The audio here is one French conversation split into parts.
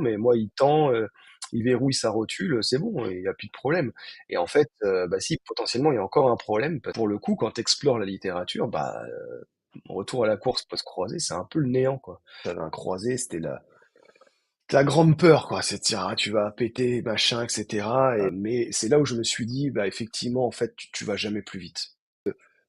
mais moi il tend, il verrouille sa rotule, c'est bon, il y a plus de problème. Et en fait, bah si, potentiellement il y a encore un problème, parce que pour le coup, quand tu explores la littérature, bah, retour à la course post-croisée, c'est un peu le néant, quoi. J'avais un croisé, c'était la grande peur, quoi. C'est de dire: «Ah, tu vas péter, machin, et cetera», mais c'est là où je me suis dit: «Bah, effectivement, en fait, tu vas jamais plus vite».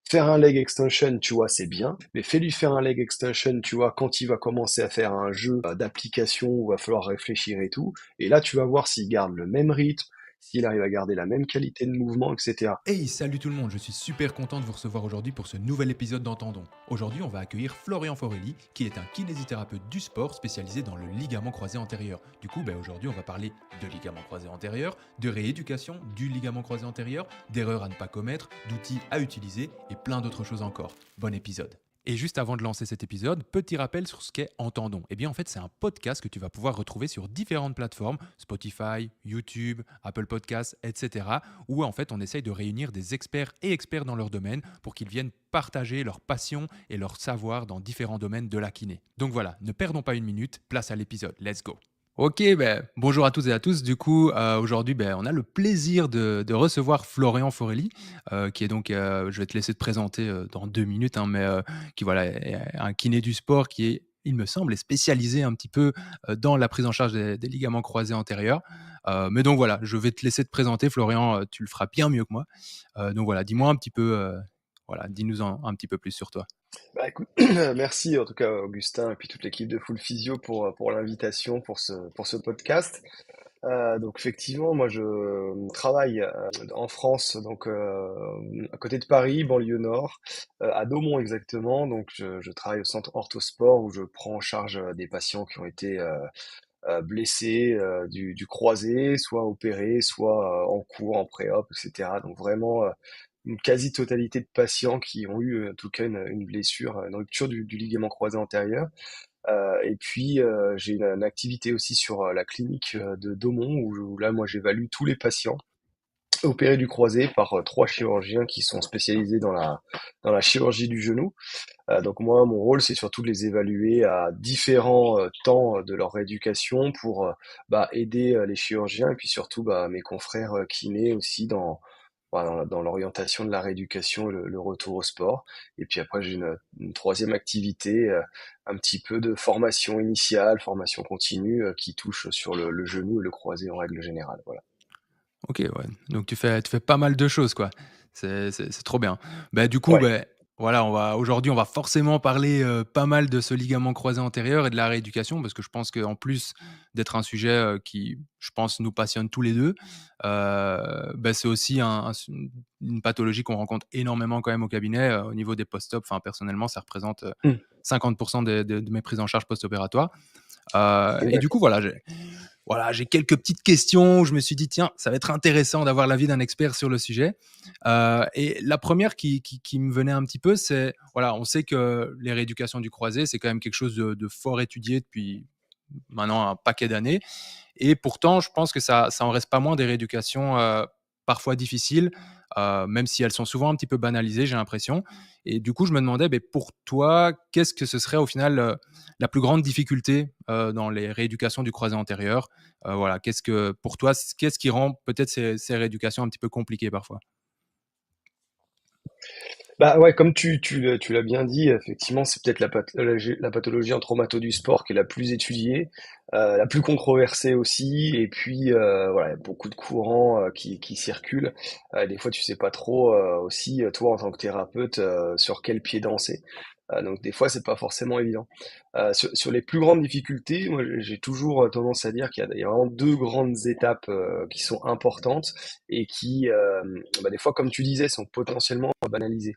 Faire un leg extension, tu vois, c'est bien, mais fais-lui faire un leg extension, tu vois, quand il va commencer à faire un jeu d'application où va falloir réfléchir et tout, et là, tu vas voir s'il garde le même rythme, s'il arrive à garder la même qualité de mouvement, etc. Hey, salut tout le monde, je suis super content de vous recevoir aujourd'hui pour ce nouvel épisode d'Entendons. Aujourd'hui, on va accueillir Florian Forelli, qui est un kinésithérapeute du sport spécialisé dans le ligament croisé antérieur. Du coup, aujourd'hui, on va parler de ligament croisé antérieur, de rééducation du ligament croisé antérieur, d'erreurs à ne pas commettre, d'outils à utiliser et plein d'autres choses encore. Bon épisode. Et juste avant de lancer cet épisode, petit rappel sur ce qu'est Entendons. Eh bien, en fait, c'est un podcast que tu vas pouvoir retrouver sur différentes plateformes, Spotify, YouTube, Apple Podcasts, etc., où en fait, on essaye de réunir des experts et experts dans leur domaine pour qu'ils viennent partager leur passion et leur savoir dans différents domaines de la kiné. Donc voilà, ne perdons pas une minute, place à l'épisode. Let's go. Ok, bonjour à toutes et à tous. Du coup, aujourd'hui, on a le plaisir de recevoir Florian Forelli, qui est donc, je vais te laisser te présenter dans 2 minutes, hein, mais qui voilà, est un kiné du sport qui est, il me semble, est spécialisé un petit peu dans la prise en charge des ligaments croisés antérieurs. Mais donc voilà, je vais te laisser te présenter, Florian, tu le feras bien mieux que moi. Donc voilà, dis-moi un petit peu, voilà, dis-nous un petit peu plus sur toi. Bah écoute, merci en tout cas Augustin et puis toute l'équipe de Full Physio pour l'invitation pour ce podcast. Donc effectivement, moi je travaille en France, donc à côté de Paris, banlieue nord, à Daumont exactement. Donc je travaille au centre Orthosport où je prends en charge des patients qui ont été blessés du croisé, soit opérés, soit en cours, en pré-op, etc. Donc vraiment une quasi-totalité de patients qui ont eu en tout cas une blessure, une rupture du ligament croisé antérieur. Et puis j'ai une activité aussi sur la clinique de Daumont où là moi j'évalue tous les patients opérés du croisé par trois chirurgiens qui sont spécialisés dans la chirurgie du genou. Donc moi mon rôle c'est surtout de les évaluer à différents temps de leur rééducation pour aider les chirurgiens et puis surtout mes confrères kinés aussi dans l'orientation de la rééducation, le retour au sport. Et puis après, j'ai une troisième activité, un petit peu de formation initiale, formation continue, qui touche sur le genou et le croisé en règle générale. Voilà. Ok, ouais. Donc tu fais pas mal de choses, quoi. C'est trop bien. Du coup, Ouais. voilà, aujourd'hui, on va forcément parler pas mal de ce ligament croisé antérieur et de la rééducation, parce que je pense qu'en plus d'être un sujet qui, je pense, nous passionne tous les deux, c'est aussi une pathologie qu'on rencontre énormément quand même au cabinet au niveau des post-op. Enfin, personnellement, ça représente Mmh. 50% de mes prises en charge post-opératoires. Et du coup, D'accord. j'ai quelques petites questions où je me suis dit: «Tiens, ça va être intéressant d'avoir l'avis d'un expert sur le sujet». Et la première qui me venait un petit peu, c'est, voilà, on sait que les rééducations du croisé, c'est quand même quelque chose de fort étudié depuis maintenant un paquet d'années. Et pourtant, je pense que ça en reste pas moins des rééducations parfois difficiles, même si elles sont souvent un petit peu banalisées, j'ai l'impression. Et du coup, je me demandais, pour toi, qu'est-ce que ce serait au final la plus grande difficulté dans les rééducations du croisé antérieur? Voilà, pour toi, qu'est-ce qui rend peut-être ces rééducations un petit peu compliquées parfois? Bah ouais, comme tu l'as bien dit, effectivement, c'est peut-être la pathologie en traumato du sport qui est la plus étudiée, la plus controversée aussi, et puis voilà, il y a beaucoup de courants qui circulent. Des fois, tu sais pas trop aussi, toi en tant que thérapeute, sur quel pied danser. Donc des fois, c'est pas forcément évident. Sur les plus grandes difficultés, moi j'ai toujours tendance à dire qu'il y a vraiment deux grandes étapes qui sont importantes et qui, des fois, comme tu disais, sont potentiellement banalisées.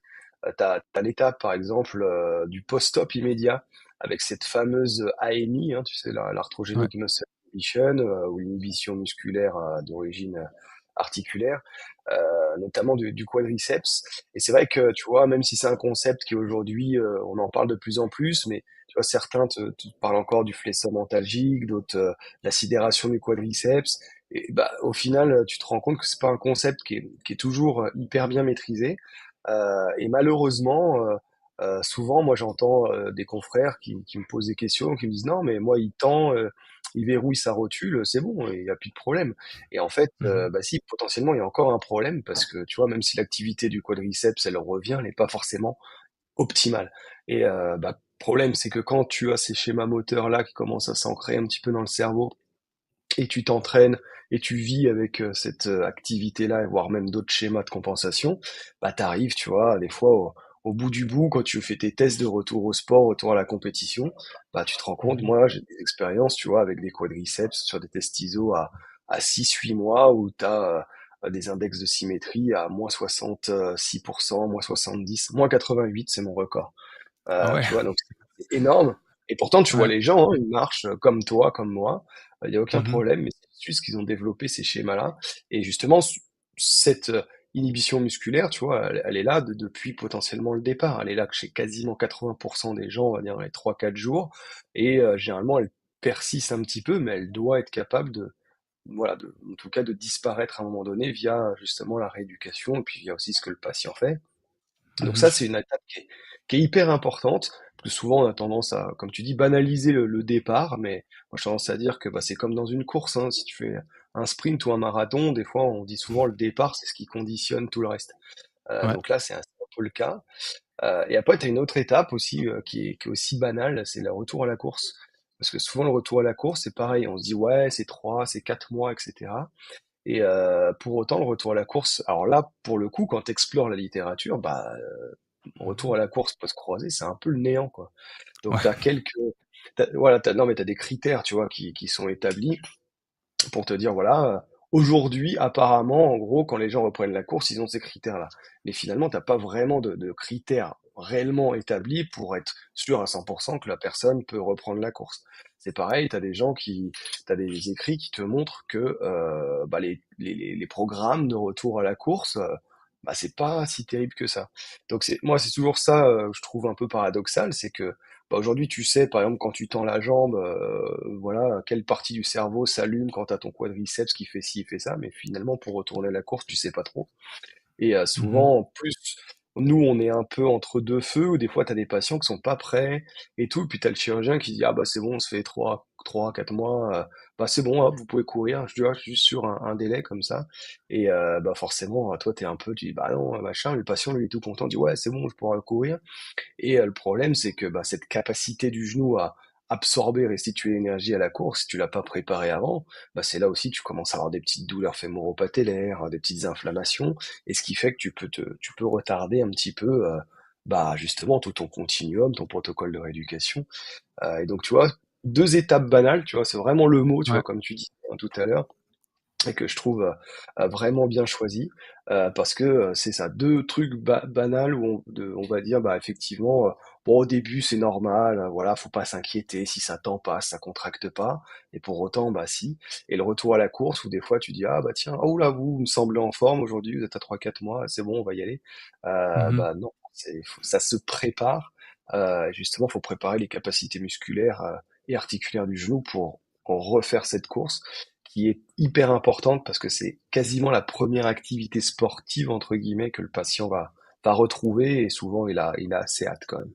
T'as l'étape, par exemple, du post-op immédiat, avec cette fameuse AMI, hein, tu sais, Ouais. l'arthrogenic muscle inhibition, ou l'inhibition musculaire d'origine articulaire, notamment du quadriceps. Et c'est vrai que, tu vois, même si c'est un concept qui aujourd'hui, on en parle de plus en plus, mais tu vois, certains te parlent encore du fléchissement antalgique, d'autres la sidération du quadriceps. Et au final, tu te rends compte que c'est pas un concept qui est toujours hyper bien maîtrisé. Et malheureusement, souvent, moi, j'entends des confrères qui me posent des questions, qui me disent non, mais moi, il tend. il verrouille sa rotule, c'est bon, il y a plus de problème. Et en fait, Mmh. bah si, potentiellement, il y a encore un problème parce que, tu vois, même si l'activité du quadriceps, elle revient, elle n'est pas forcément optimale. Et bah, problème, c'est que quand tu as ces schémas moteurs-là qui commencent à s'ancrer un petit peu dans le cerveau et tu t'entraînes et tu vis avec cette activité-là, voire même d'autres schémas de compensation, bah t'arrives, tu vois, des fois au bout du bout, quand tu fais tes tests de retour au sport, retour à la compétition, bah tu te rends compte, Mmh. moi j'ai des expériences, tu vois, avec des quadriceps sur des tests ISO à 6-8 mois où tu as des index de symétrie à -66%, -70, -88, c'est mon record. Ah ouais, Tu vois, donc c'est énorme. Et pourtant, tu vois ouais. les gens, hein, ils marchent comme toi, comme moi. Il y a aucun Mmh. problème, mais c'est juste qu'ils ont développé ces schémas-là. Et justement, cette inhibition musculaire, tu vois, elle est là depuis potentiellement le départ. Elle est là que chez quasiment 80% des gens, on va dire, dans les 3-4 jours. Et généralement, elle persiste un petit peu, mais elle doit être capable de, voilà, en tout cas, de disparaître à un moment donné via justement la rééducation et puis via aussi ce que le patient fait. Donc Mmh. ça, c'est une étape qui est hyper importante, parce que souvent on a tendance à, comme tu dis, banaliser le départ, mais moi j'ai tendance à dire que bah, c'est comme dans une course, hein, si tu fais un sprint ou un marathon, des fois on dit souvent le départ, c'est ce qui conditionne tout le reste. Ouais. Donc là, c'est un peu le cas. Et après, tu as une autre étape aussi qui est aussi banale, c'est le retour à la course. Parce que souvent le retour à la course, c'est pareil, on se dit ouais, c'est 3, c'est 4 mois, etc. Et pour autant, le retour à la course, alors là, pour le coup, quand tu explores la littérature, bah, retour Mmh. à la course post-croisée, c'est un peu le néant, quoi. Donc Ouais. tu as voilà, non, mais tu as des critères, tu vois, qui sont établis pour te dire, voilà, aujourd'hui, apparemment, en gros, quand les gens reprennent la course, ils ont ces critères-là. Mais finalement, t'as pas vraiment de critères réellement établis pour être sûr à 100% que la personne peut reprendre la course. C'est pareil, t'as des écrits qui te montrent que bah, les programmes de retour à la course, bah, c'est pas si terrible que ça. Donc moi, c'est toujours ça, je trouve un peu paradoxal, c'est que bah, aujourd'hui, tu sais, par exemple, quand tu tends la jambe, voilà, quelle partie du cerveau s'allume quand tu as ton quadriceps qui fait ci, fait ça, mais finalement, pour retourner la course, tu sais pas trop. Et Mmh. souvent, en plus, nous, on est un peu entre deux feux, ou des fois, tu as des patients qui sont pas prêts et tout, puis tu as le chirurgien qui dit, ah bah c'est bon, on se fait 3, 4 mois, bah c'est bon, hop, vous pouvez courir, je dois juste sur un délai comme ça. Et bah forcément, toi, tu dis, bah non, machin, le patient, lui, est tout content, dit, ouais, c'est bon, je pourrai courir. Et le problème, c'est que bah, cette capacité du genou à absorber, restituer l'énergie à la course, si tu l'as pas préparé avant, bah, c'est là aussi tu commences à avoir des petites douleurs fémoro-patellaires, des petites inflammations, et ce qui fait que tu peux retarder un petit peu, bah, justement tout ton continuum, ton protocole de rééducation. Et donc tu vois, deux étapes banales, tu vois, c'est vraiment le mot, tu Ouais. vois, comme tu dis hein, tout à l'heure et que je trouve vraiment bien choisi parce que c'est ça, deux trucs banals où on va dire bah effectivement bon au début c'est normal, voilà, faut pas s'inquiéter si ça tend pas, si ça contracte pas, et pour autant bah si. Et le retour à la course où des fois tu dis ah bah tiens, oh là vous me semblez en forme aujourd'hui, vous êtes à 3-4 mois, c'est bon on va y aller. Mmh. Bah non, ça se prépare. Justement faut préparer les capacités musculaires et articulaires du genou pour refaire cette course qui est hyper importante parce que c'est quasiment la première activité sportive entre guillemets que le patient va retrouver et souvent il a assez hâte quand même.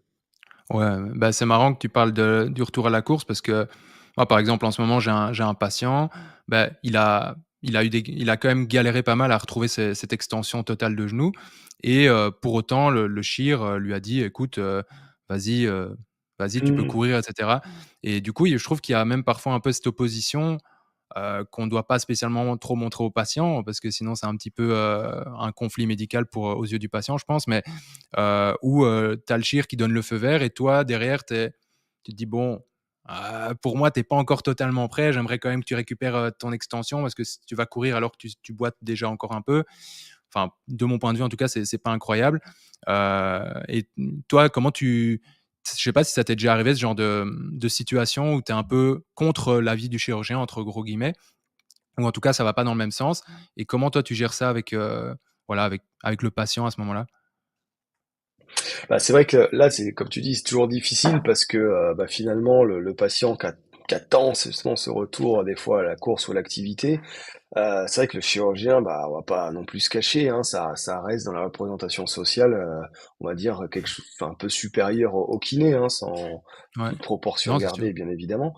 Ouais, bah, c'est marrant que tu parles du retour à la course parce que moi, par exemple, en ce moment, j'ai un patient, bah, il a quand même galéré pas mal à retrouver cette extension totale de genou et pour autant, le chir, lui a dit: «Écoute, vas-y, vas-y, tu peux Mmh. courir» et cetera et du coup, je trouve qu'il y a même parfois un peu cette opposition, qu'on ne doit pas spécialement trop montrer aux patients parce que sinon c'est un petit peu, un conflit médical aux yeux du patient, je pense, mais où, tu as le chir qui donne le feu vert et toi derrière tu te dis: «Bon, pour moi tu es pas encore totalement prêt, j'aimerais quand même que tu récupères, ton extension parce que si tu vas courir alors que tu boites déjà encore un peu». Enfin, de mon point de vue en tout cas, c'est pas incroyable. Et toi, comment tu je sais pas si ça t'est déjà arrivé ce genre de situation où tu es un peu «contre l'avis du chirurgien» entre gros guillemets, ou en tout cas ça va pas dans le même sens et comment toi tu gères ça avec, voilà, avec le patient à ce moment-là? Bah, c'est vrai que là, c'est comme tu dis, c'est toujours difficile parce que bah, finalement, le patient qui attend justement ce retour des fois à la course ou à l'activité, c'est vrai que le chirurgien, bah, on va pas non plus se cacher, hein, ça reste dans la représentation sociale, on va dire quelque chose, enfin, un peu supérieur au kiné, hein, sans Ouais. toute proportion Non, c'est sûr. gardée, bien évidemment.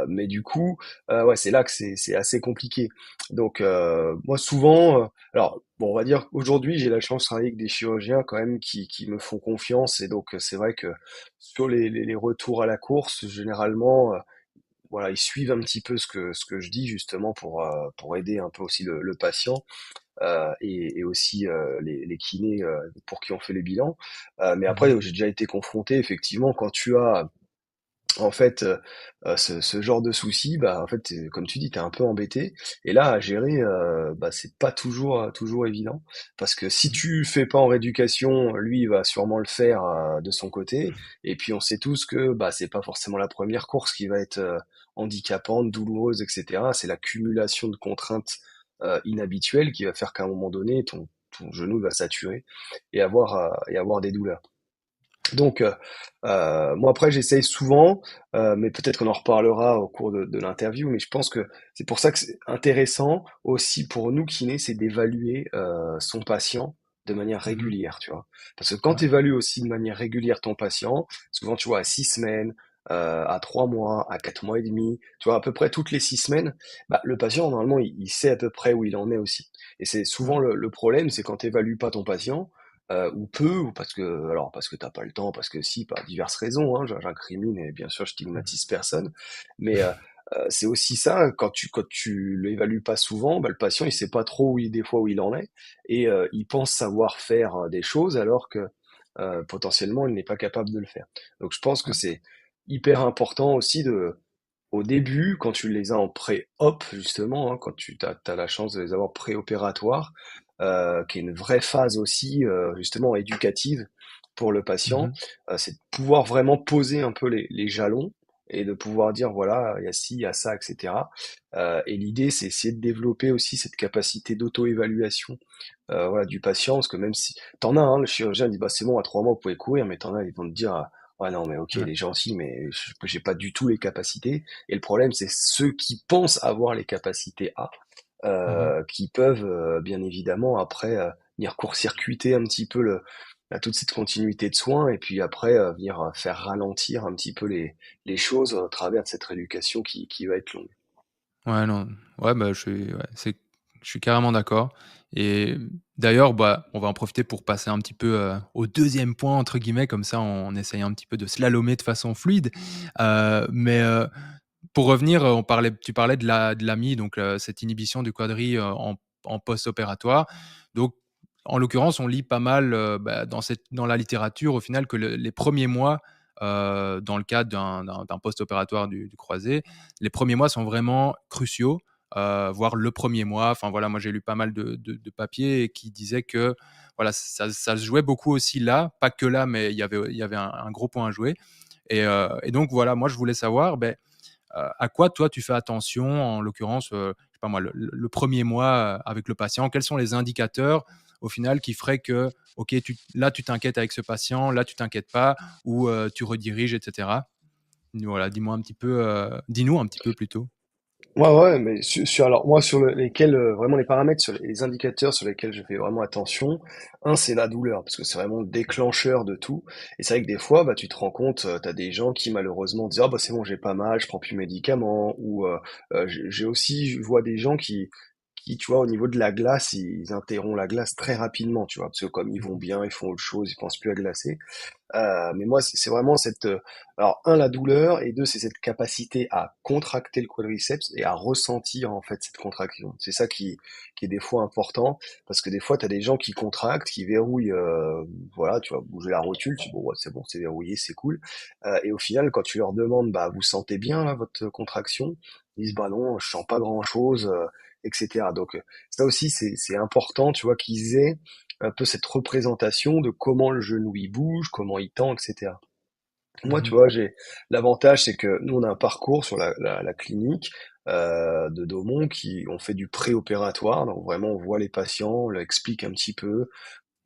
Mais du coup, ouais, c'est là que c'est assez compliqué. Donc, moi, souvent, alors, bon, on va dire aujourd'hui, j'ai la chance de travailler avec des chirurgiens quand même qui me font confiance. Et donc, c'est vrai que sur les retours à la course, généralement, voilà, ils suivent un petit peu ce que je dis justement pour aider un peu aussi le patient et aussi les kinés pour qui on fait les bilans. Mais après, Mhm. j'ai déjà été confronté effectivement quand tu as en fait, ce genre de souci, bah, en fait, comme tu dis, tu es un peu embêté et là, à gérer, bah, c'est pas toujours évident parce que si Mhm. tu fais pas en rééducation, lui, il va sûrement le faire, de son côté et puis on sait tous que, bah, c'est pas forcément la première course qui va être, handicapante, douloureuse et cetera. C'est l'accumulation de contraintes, inhabituelles qui va faire qu'à un moment donné, ton genou va saturer et avoir des douleurs. Donc, moi après j'essaye souvent, mais peut-être qu'on en reparlera au cours de l'interview, mais je pense que c'est pour ça que c'est intéressant aussi pour nous kinés, c'est d'évaluer son patient de manière Mhm. régulière, tu vois. Parce que quand tu Ouais. évalues aussi de manière régulière ton patient, souvent tu vois à 6 semaines, à 3 mois, à 4 mois et demi, tu vois à peu près toutes les 6 semaines, bah, le patient normalement il sait à peu près où il en est aussi. Et c'est souvent Ouais. le problème, c'est quand tu évalues pas ton patient ou peu, ou parce que t'as pas le temps, parce que si, par diverses raisons, hein, j'incrimine et bien sûr je Mhm. stigmatise personne, mais c'est aussi ça, quand tu l'évalues pas souvent, bah, le patient il sait pas trop des fois où il en est, et il pense savoir faire des choses alors que potentiellement il n'est pas capable de le faire. Donc je pense que Ouais. c'est hyper important aussi au début, quand tu les as en pré-op, justement, hein, quand tu as la chance de les avoir pré-opératoires, qui est une vraie phase aussi, justement, éducative pour le patient, Mhm. c'est de pouvoir vraiment poser un peu les jalons et de pouvoir dire, voilà, il y a ci, il y a ça, etc. Et l'idée, c'est essayer de développer aussi cette capacité d'auto-évaluation voilà, du patient, parce que même si t'en as, hein, le chirurgien dit, bah c'est bon, à 3 mois, vous pouvez courir, mais t'en as, ils vont te dire, ouais, non, mais ok, Ouais. il est gentil, mais j'ai pas du tout les capacités. Et le problème, c'est ceux qui pensent avoir les capacités A, Mhm. qui peuvent, bien évidemment, après, venir court-circuiter un petit peu toute cette continuité de soins, et puis après, venir faire ralentir un petit peu les choses au travers de cette rééducation qui va être longue. Ouais, non. Ouais, bah, je suis carrément d'accord et d'ailleurs, bah, on va en profiter pour passer un petit peu, au deuxième point entre guillemets, comme ça on essaye un petit peu de slalomer de façon fluide. Mais, pour revenir, tu parlais de l'AMI, donc, cette inhibition du quadri, en post-opératoire. Donc, en l'occurrence, on lit pas mal, bah, dans la littérature au final que les premiers mois, dans le cadre d'un post-opératoire du croisé, les premiers mois sont vraiment cruciaux, voire le premier mois. Enfin voilà, moi j'ai lu pas mal de papiers qui disaient que voilà, ça se jouait beaucoup aussi là, pas que là, mais il y avait un gros point à jouer. Et donc voilà, moi je voulais savoir, ben, à quoi toi tu fais attention, en l'occurrence, je sais pas moi, le premier mois avec le patient? Quels sont les indicateurs au final qui feraient que, ok, là tu t'inquiètes avec ce patient, là tu t'inquiètes pas, ou tu rediriges, etc. Voilà, dis-nous un petit peu plutôt. Ouais, ouais, mais alors moi sur lesquels vraiment les paramètres, sur les indicateurs sur lesquels je fais vraiment attention, un c'est la douleur parce que c'est vraiment le déclencheur de tout. Et c'est vrai que des fois, bah tu te rends compte, t'as des gens qui malheureusement disent ah bah c'est bon j'ai pas mal, je prends plus de médicaments ou j'ai aussi je vois des gens qui tu vois au niveau de la glace ils interrompent la glace très rapidement tu vois parce que comme ils vont Mhm. bien ils font autre chose ils pensent plus à glacer. Mais moi, c'est vraiment alors un, la douleur, et deux, c'est cette capacité à contracter le quadriceps et à ressentir en fait cette contraction. C'est ça qui est des fois important, parce que des fois, tu as des gens qui contractent, qui verrouillent, voilà, tu vas bouger la rotule, tu dis, bon, c'est verrouillé, c'est cool. Et au final, quand tu leur demandes, bah, vous sentez bien là votre contraction? Ils disent, bah non, je sens pas grand-chose, etc. Donc ça aussi, c'est important, tu vois, qu'ils aient un peu cette représentation de comment le genou il bouge, comment il tend, etc. Moi, tu Mhm. vois, j'ai l'avantage, c'est que nous, on a un parcours sur la clinique de Daumont qui on fait du préopératoire, donc vraiment on voit les patients, on leur explique un petit peu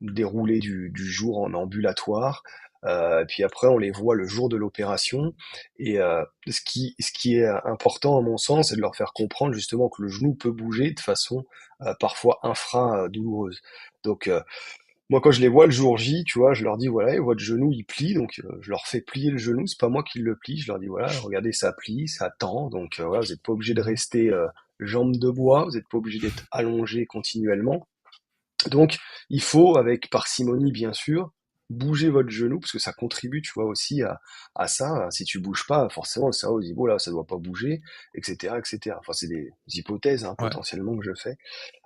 le déroulé du jour en ambulatoire. Et puis après, on les voit le jour de l'opération. Et ce qui est important, à mon sens, c'est de leur faire comprendre justement que le genou peut bouger de façon parfois infra-douloureuse. Donc, moi, quand je les vois le jour J, tu vois, je leur dis, voilà, votre genou, il plie, donc je leur fais plier le genou, c'est pas moi qui le plie, je leur dis, voilà, regardez, ça plie, ça tend, donc voilà, vous n'êtes pas obligé de Mhm. rester jambes de bois, vous n'êtes pas obligé d'être allongé continuellement. Donc, il faut, avec parcimonie, bien sûr, bouger votre genou, parce que ça contribue, tu vois, aussi à ça. Si tu bouges pas, forcément, le cerveau dit, oh là, ça doit pas bouger, etc., etc. Enfin, c'est des hypothèses, hein, Ouais. potentiellement, que je fais.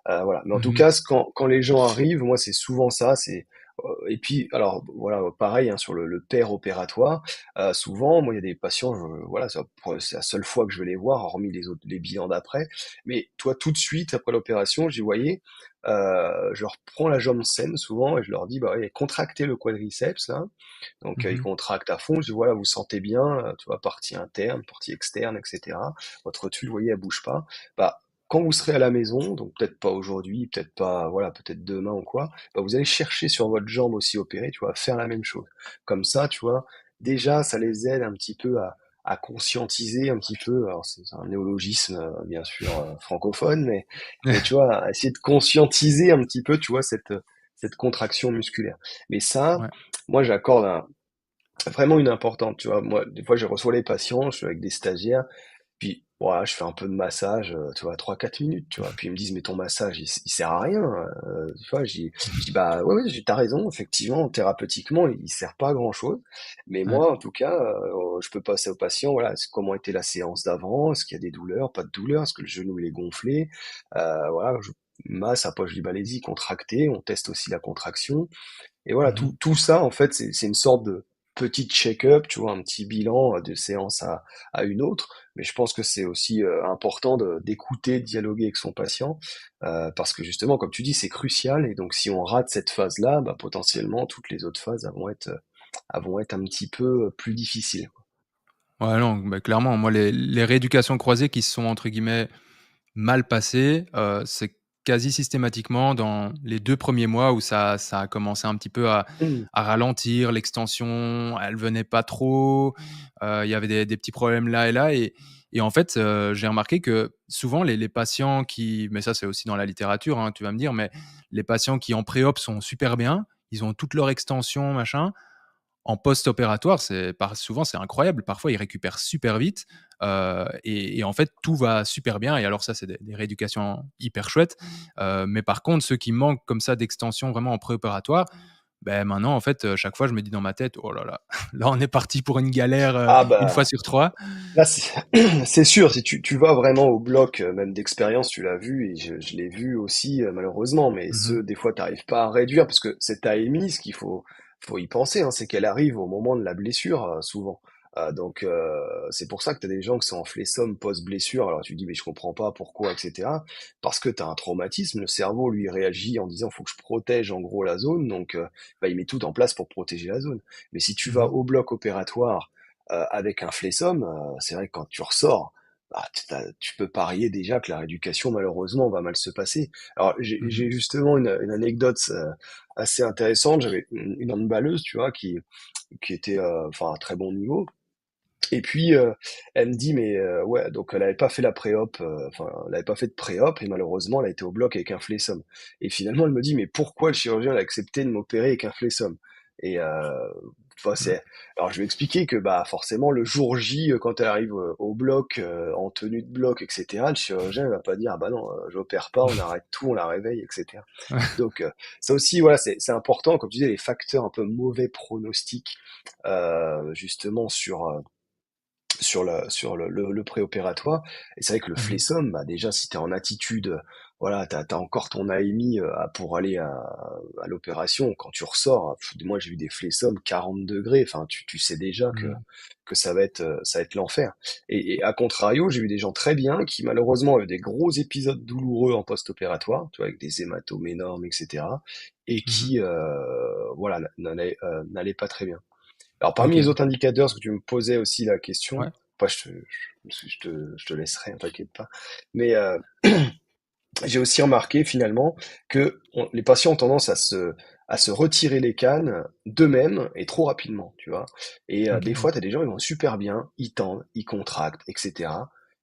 Voilà. Mais en tout Mhm. cas, quand les gens arrivent, moi, c'est souvent ça. Et puis, alors, voilà, pareil, hein, sur le pair opératoire, souvent, moi, il y a des patients, voilà, c'est la seule fois que je vais les voir, hormis les bilans d'après. Mais toi, tout de suite, après l'opération, j'y voyais, je leur prends la jambe saine souvent et je leur dis, bah, ouais, contractez le quadriceps, là. Donc, ils Mhm. contractent à fond. Je dis, voilà, vous sentez bien, tu vois, partie interne, partie externe, etc. Votre tuile, vous voyez, elle bouge pas. Bah, quand vous serez à la maison, donc peut-être pas aujourd'hui, peut-être pas, voilà, peut-être demain ou quoi, bah, vous allez chercher sur votre jambe aussi opérée, tu vois, à faire la même chose. Comme ça, tu vois, déjà, ça les aide un petit peu à conscientiser un petit peu, alors c'est un néologisme, bien sûr, francophone, mais tu vois, à essayer de conscientiser un petit peu, tu vois, cette contraction musculaire. Mais ça, Ouais. moi, j'accorde vraiment une importante, tu vois. Moi, des fois, je reçois les patients, je suis avec des stagiaires, puis voilà, je fais un peu de massage, tu vois, 3 4 minutes, tu vois. Puis ils me disent, mais ton massage, il sert à rien. Tu vois, je dis, bah ouais, ouais, t'as raison, effectivement, thérapeutiquement, il sert pas à grand-chose. Mais Ouais. moi, en tout cas, je peux passer au patient, voilà, comment était la séance d'avant, est-ce qu'il y a des douleurs, pas de douleurs, est-ce que le genou il est gonflé, voilà, je masse, après je dis, bah allez-y, contractez, on teste aussi la contraction. Et voilà, Mhm. tout ça, en fait, c'est une sorte de petit check-up, tu vois, un petit bilan de séance à une autre. Mais je pense que c'est aussi important d'écouter, de dialoguer avec son patient, parce que justement, comme tu dis, c'est crucial. Et donc, si on rate cette phase-là, bah, potentiellement, toutes les autres phases elles vont être un petit peu plus difficiles. Ouais, non, bah, clairement, moi, les rééducations croisées qui se sont, entre guillemets, mal passées, c'est quasi systématiquement dans les 2 premiers mois où ça a commencé un petit peu Mmh. à ralentir, l'extension, elle venait pas trop, il y avait des petits problèmes là et là et en fait, j'ai remarqué que souvent les patients qui mais ça, c'est aussi dans la littérature, hein, tu vas me dire, mais les patients qui en pré-op sont super bien, ils ont toute leur extension, machin. En post-opératoire, souvent, c'est incroyable. Parfois, ils récupèrent super vite, et en fait, tout va super bien et alors ça, c'est des rééducations hyper chouettes, mais par contre, ceux qui manquent comme ça d'extension vraiment en préopératoire, ben maintenant, en fait, chaque fois, je me dis dans ma tête: «Oh là là, là, on est parti pour une galère, Ah 1 fois bah, sur 3». là, c'est sûr, si tu vas vraiment au bloc, même d'expérience, tu l'as vu, et je l'ai vu aussi, malheureusement, mais Mmh. des fois, t'arrives pas à réduire, parce que cette AMI, ce qu'il faut y penser, hein, c'est qu'elle arrive au moment de la blessure, souvent. Donc, c'est pour ça que tu as des gens qui sont en flessum post-blessure, alors tu dis, mais je comprends pas pourquoi, etc. Parce que tu as un traumatisme, le cerveau, lui, réagit en disant, faut que je protège, en gros, la zone, donc bah, il met tout en place pour protéger la zone. Mais si tu vas Mmh. au bloc opératoire, avec un flessum, c'est vrai que quand tu ressors, bah, tu peux parier déjà que la rééducation, malheureusement, va mal se passer. Alors, j'ai Mmh. justement une anecdote assez intéressante. J'avais une handballeuse, tu vois, qui était, enfin, à très bon niveau. Et puis, elle me dit, mais ouais, donc elle avait pas fait la pré-op, enfin, elle avait pas fait de pré-op, et malheureusement, elle a été au bloc avec un flessum. Et finalement, elle me dit, mais pourquoi le chirurgien a accepté de m'opérer avec un flessum? Et tu vois, Mmh. alors je vais expliquer que bah forcément le jour J, quand elle arrive au bloc, en tenue de bloc, etc., le chirurgien il va pas dire, ah bah non, j'opère pas, on arrête tout, on la réveille, etc. Donc ça aussi, voilà, c'est important, comme tu disais, les facteurs un peu mauvais pronostics, justement sur le préopératoire. Et c'est vrai que le Mmh. flessum, bah déjà, si tu es en attitude, voilà, t'as encore ton AMI pour aller à l'opération. Quand tu ressors, moi j'ai eu des flessums 40 degrés, enfin tu sais déjà que, Mmh. que ça va être l'enfer. Et à contrario, j'ai eu des gens très bien qui malheureusement avaient des gros épisodes douloureux en post-opératoire, tu vois, avec des hématomes énormes, etc. Et Mmh. qui, voilà, n'allaient pas très bien. Alors, parmi les OK. autres indicateurs, parce que tu me posais aussi la question, Ouais. après je te laisserai, hein, t'inquiète pas. Mais j'ai aussi remarqué finalement que les patients ont tendance à se retirer les cannes d'eux-mêmes et trop rapidement, tu vois. Et OK, des ouais. fois, tu as des gens, ils vont super bien, ils tendent, ils contractent, etc.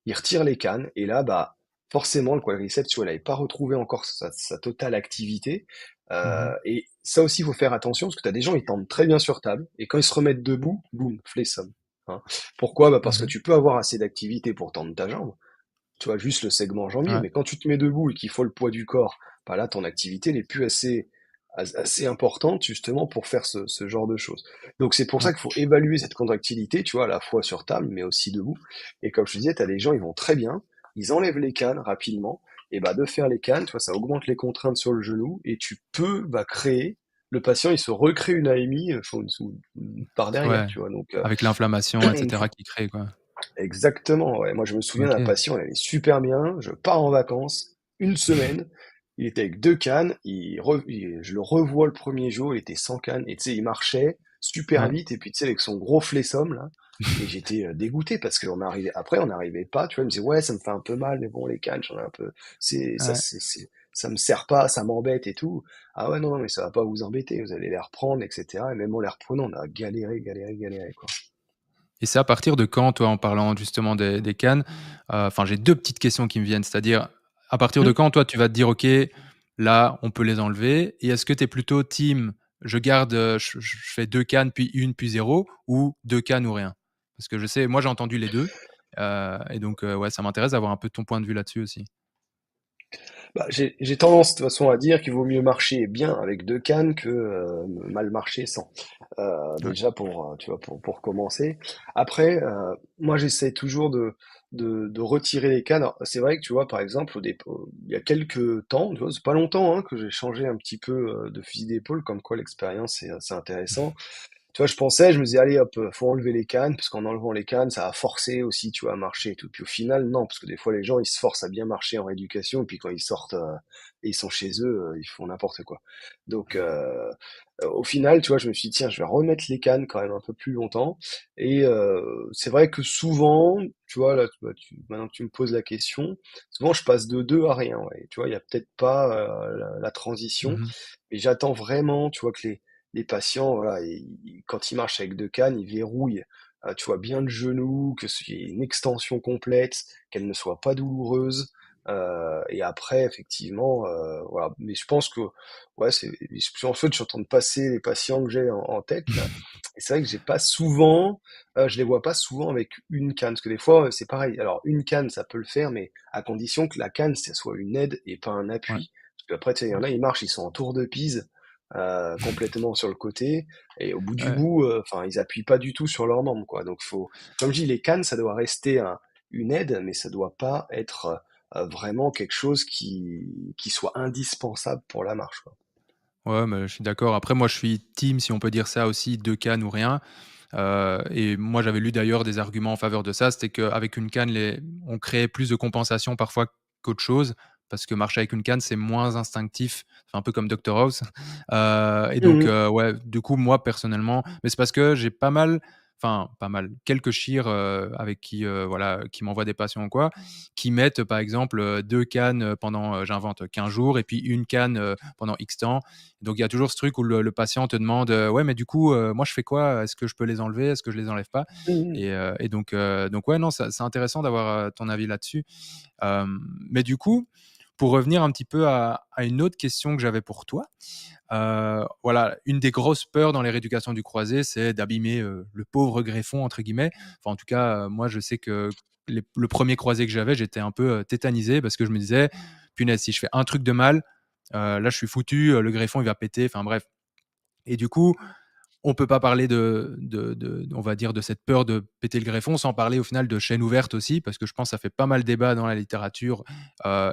Ils retirent les cannes, et là, bah, forcément, le quadriceps, tu vois, il n'avait pas retrouvé encore sa totale activité. Mmh. Et ça aussi, il faut faire attention, parce que tu as des gens, ils tendent très bien sur table, et quand ils se remettent debout, boum, flexion. Hein. Pourquoi? Bah parce que Mmh. tu peux avoir assez d'activité pour tendre ta jambe, tu vois, juste le segment jambier, Ouais, mais quand tu te mets debout et qu'il faut le poids du corps, bah là, ton activité n'est plus assez importante, justement, pour faire ce genre de choses. Donc, c'est pour ouais. ça qu'il faut évaluer cette contractilité, tu vois, à la fois sur table, mais aussi debout. Et comme je te disais, tu as des gens, ils vont très bien, ils enlèvent les cannes rapidement, et bah, de faire les cannes, tu vois, ça augmente les contraintes sur le genou, et tu peux, bah, créer, le patient, il se recrée une AMI par derrière, Ouais, tu vois. Donc, avec l'inflammation et cetera qui crée, quoi. exactement, ouais. Moi, je me souviens d'un OK. patient, il allait super bien. Je pars en vacances, une semaine. Il était avec 2 cannes. Je le revois le premier jour, il était sans canne. Et tu sais, il marchait super Ouais. vite. Et puis, tu sais, avec son gros flessum, là. Et j'étais dégoûté parce après, on n'arrivait pas. Tu vois, il me disait, ouais, ça me fait un peu mal, mais bon, les cannes, j'en ai un peu. Ouais. Ça me sert pas, ça m'embête et tout. Ah ouais, non, non, mais ça va pas vous embêter. Vous allez les reprendre, etc. Et même en les reprenant, on a galéré, galéré, galéré, quoi. Et c'est à partir de quand, toi, en parlant justement des cannes, enfin, j'ai 2 petites questions qui me viennent. C'est-à-dire, à partir de Hmm. quand, toi, tu vas te dire: «OK, là, on peut les enlever» et est-ce que tu es plutôt team, je garde, je fais 2 cannes, puis 1, puis 0 ou 2 cannes ou rien? Parce que je sais moi, j'ai entendu les 2, et donc ouais, ça m'intéresse d'avoir un peu ton point de vue là-dessus aussi. Bah, j'ai tendance de toute façon à dire qu'il vaut mieux marcher bien avec 2 cannes que mal marcher sans. Ouais. Déjà tu vois, pour commencer. Après, moi j'essaie toujours de retirer les cannes. Alors, c'est vrai que tu vois, par exemple, il y a quelques temps, tu vois, c'est pas longtemps hein, que j'ai changé un petit peu de fusil d'épaule, comme quoi l'expérience c'est assez intéressant. Tu vois, je me disais, allez hop, faut enlever les cannes, parce qu'en enlevant les cannes, ça va forcer aussi, tu vois, à marcher et tout. Puis au final, non, parce que des fois, les gens, ils se forcent à bien marcher en rééducation, et puis quand ils sortent et ils sont chez eux, ils font n'importe quoi. Donc, au final, tu vois, je me suis dit, tiens, je vais remettre les cannes quand même un peu plus longtemps. Et c'est vrai que souvent, tu vois, là, maintenant que tu me poses la question, souvent, je passe de deux à rien, ouais. Tu vois, il y a peut-être pas la transition, Mmh. mais j'attends vraiment, tu vois, que les patients, voilà, quand ils marchent avec 2 cannes, ils verrouillent, tu vois, bien le genou, qu'il y ait une extension complète, qu'elle ne soit pas douloureuse. Et après, effectivement, voilà. Mais je pense que, ouais, en fait, je suis en train de passer les patients que j'ai en tête là. Et c'est vrai que j'ai pas souvent, je les vois pas souvent avec une canne, parce que des fois, c'est pareil. Alors une canne, ça peut le faire, mais à condition que la canne, ça soit une aide et pas un Ouais, appui. Parce qu'après, tu sais, il y en a, ils marchent, ils sont en tour de Pise complètement sur le côté, et au bout du ouais. bout, enfin, ils appuient pas du tout sur leurs membres, quoi. Donc comme je dis, les cannes, ça doit rester une aide, mais ça doit pas être vraiment quelque chose qui soit indispensable pour la marche, quoi. Ouais, mais je suis d'accord. Après moi, je suis team, si on peut dire ça aussi, 2 cannes ou rien. Et moi, j'avais lu d'ailleurs des arguments en faveur de ça. C'était qu'avec une canne, on créait plus de compensation parfois qu'autre chose, parce que marcher avec une canne, c'est moins instinctif. C'est un peu comme Dr House. Et donc, Mhm. ouais, du coup, moi, personnellement, mais c'est parce que j'ai pas mal, enfin, pas mal, quelques chirs avec qui, voilà, qui m'envoient des patients ou quoi, qui mettent, par exemple, 2 cannes pendant, j'invente, 15 jours et puis une canne pendant X temps. Donc il y a toujours ce truc où le patient te demande ouais, mais du coup, moi je fais quoi? Est-ce que je peux les enlever? Est-ce que je les enlève pas? Mhm. Et donc ouais, non, ça c'est intéressant d'avoir ton avis là-dessus. Mais du coup, pour revenir un petit peu à une autre question que j'avais pour toi, voilà, une des grosses peurs dans les rééducations du croisé, c'est d'abîmer le pauvre greffon, entre guillemets. Enfin, en tout cas, moi, je sais que le premier croisé que j'avais, j'étais un peu tétanisé parce que je me disais, punaise, si je fais un truc de mal, là, je suis foutu, le greffon, il va péter. Enfin, bref. Et du coup, on peut pas parler on va dire, de cette peur de péter le greffon sans parler au final de chaîne ouverte aussi, parce que je pense que ça fait pas mal débat dans la littérature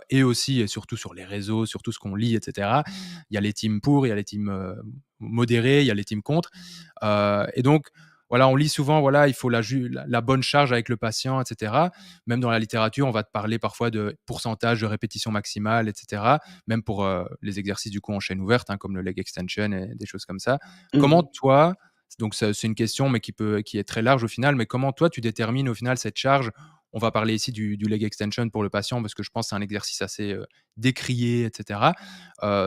et aussi et surtout sur les réseaux, sur tout ce qu'on lit, etc. Il y a les teams pour, il y a les teams modérés, il y a les teams contre. Et donc, voilà, on lit souvent, voilà, il faut la bonne charge avec le patient, etc. Même dans la littérature, on va te parler parfois de pourcentage de répétition maximale, etc. Même pour les exercices du coup en chaîne ouverte, hein, comme le leg extension et des choses comme ça. Comment Mhm. toi, donc c'est une question, mais qui est très large au final, mais comment toi tu détermines au final cette charge? On va parler ici du leg extension pour le patient parce que je pense que c'est un exercice assez décrié, etc.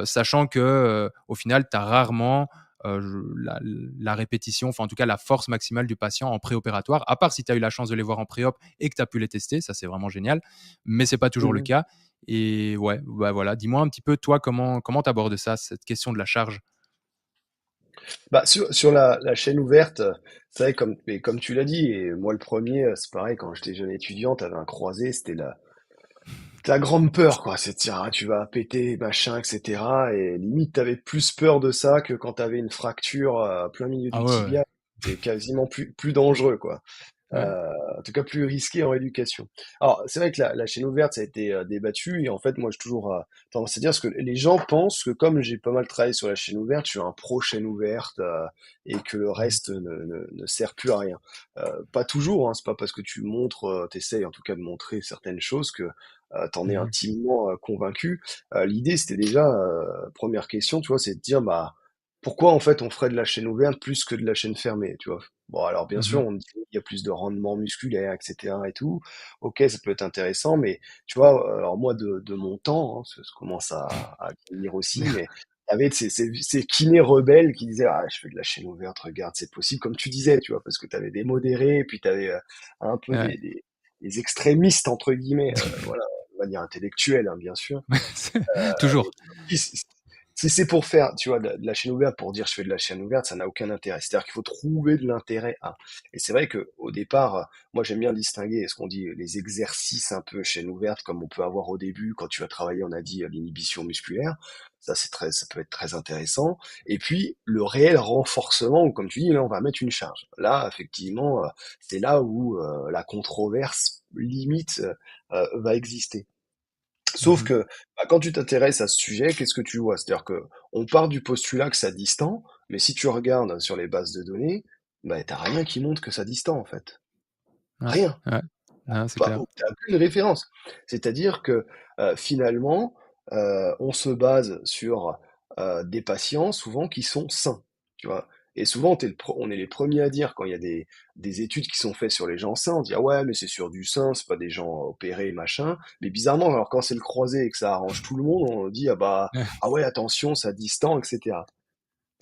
Sachant que au final, tu as rarement la répétition, enfin en tout cas la force maximale du patient en préopératoire, à part si tu as eu la chance de les voir en préop et que tu as pu les tester, ça c'est vraiment génial, mais c'est pas toujours le Mhm. cas. Et ouais, bah voilà, dis-moi un petit peu, toi, comment tu abordes ça, cette question de la charge? Bah, sur la chaîne ouverte, c'est vrai, comme tu l'as dit, et moi le premier, c'est pareil, quand j'étais jeune étudiant, t'avais un croisé, c'était la grande peur, quoi. C'est de dire, ah, tu vas péter, machin, etc. Et limite, t'avais plus peur de ça que quand t'avais une fracture à plein milieu Ah du ouais, ouais. tibia. C'est quasiment plus dangereux, quoi. Ouais. En tout cas plus risqué en rééducation. Alors, c'est vrai que la chaîne ouverte, ça a été débattu, et en fait, moi, j'ai toujours tendance à dire, parce que les gens pensent que comme j'ai pas mal travaillé sur la chaîne ouverte, je suis un pro chaîne ouverte, et que le Mhm. reste ne sert plus à rien. Pas toujours, hein, c'est pas parce que tu montres, t'essayes en tout cas de montrer certaines choses que t'en es Mhm. intimement convaincu. L'idée, c'était déjà, première question, tu vois, c'est de dire, bah, pourquoi en fait on ferait de la chaîne ouverte plus que de la chaîne fermée, tu vois? Bon, alors bien sûr, Mhm. on me dit il y a plus de rendement musculaire, etc. et tout. Ok, ça peut être intéressant, mais tu vois, alors moi de mon temps, hein, parce que je commence à vieillir aussi, mais il y avait ces kinés rebelles qui disaient ah je fais de la chaîne ouverte, regarde c'est possible, comme tu disais, tu vois, parce que tu avais des modérés, et puis tu avais un peu Ouais. des extrémistes entre guillemets, voilà, de manière intellectuelle, hein, bien sûr. Mais Toujours. si c'est pour faire, tu vois, de la chaîne ouverte pour dire je fais de la chaîne ouverte, ça n'a aucun intérêt. C'est-à-dire qu'il faut trouver de l'intérêt à. Et c'est vrai que au départ, moi j'aime bien distinguer ce qu'on dit les exercices un peu chaîne ouverte comme on peut avoir au début quand tu vas travailler, on a dit l'inhibition musculaire. Ça peut être très intéressant. Et puis le réel renforcement où comme tu dis là on va mettre une charge. Là effectivement, c'est là où la controverse limite va exister. Sauf Mhm. que bah, quand tu t'intéresses à ce sujet, qu'est-ce que tu vois? C'est-à-dire que on part du postulat que ça distend, mais si tu regardes sur les bases de données, bah, t'as rien qui montre que ça distend en fait. Ouais, Rien. ouais. Non, c'est Pas, clair. t'as aucune référence. C'est-à-dire que finalement, on se base sur des patients souvent qui sont sains, tu vois. Et souvent, on est les premiers à dire quand il y a des études qui sont faites sur les gens sains, on dit ah ouais mais c'est sur du sain, c'est pas des gens opérés machin. Mais bizarrement, alors quand c'est le croisé et que ça arrange tout le monde, on dit ah bah Ouais. ah ouais attention ça distend etc.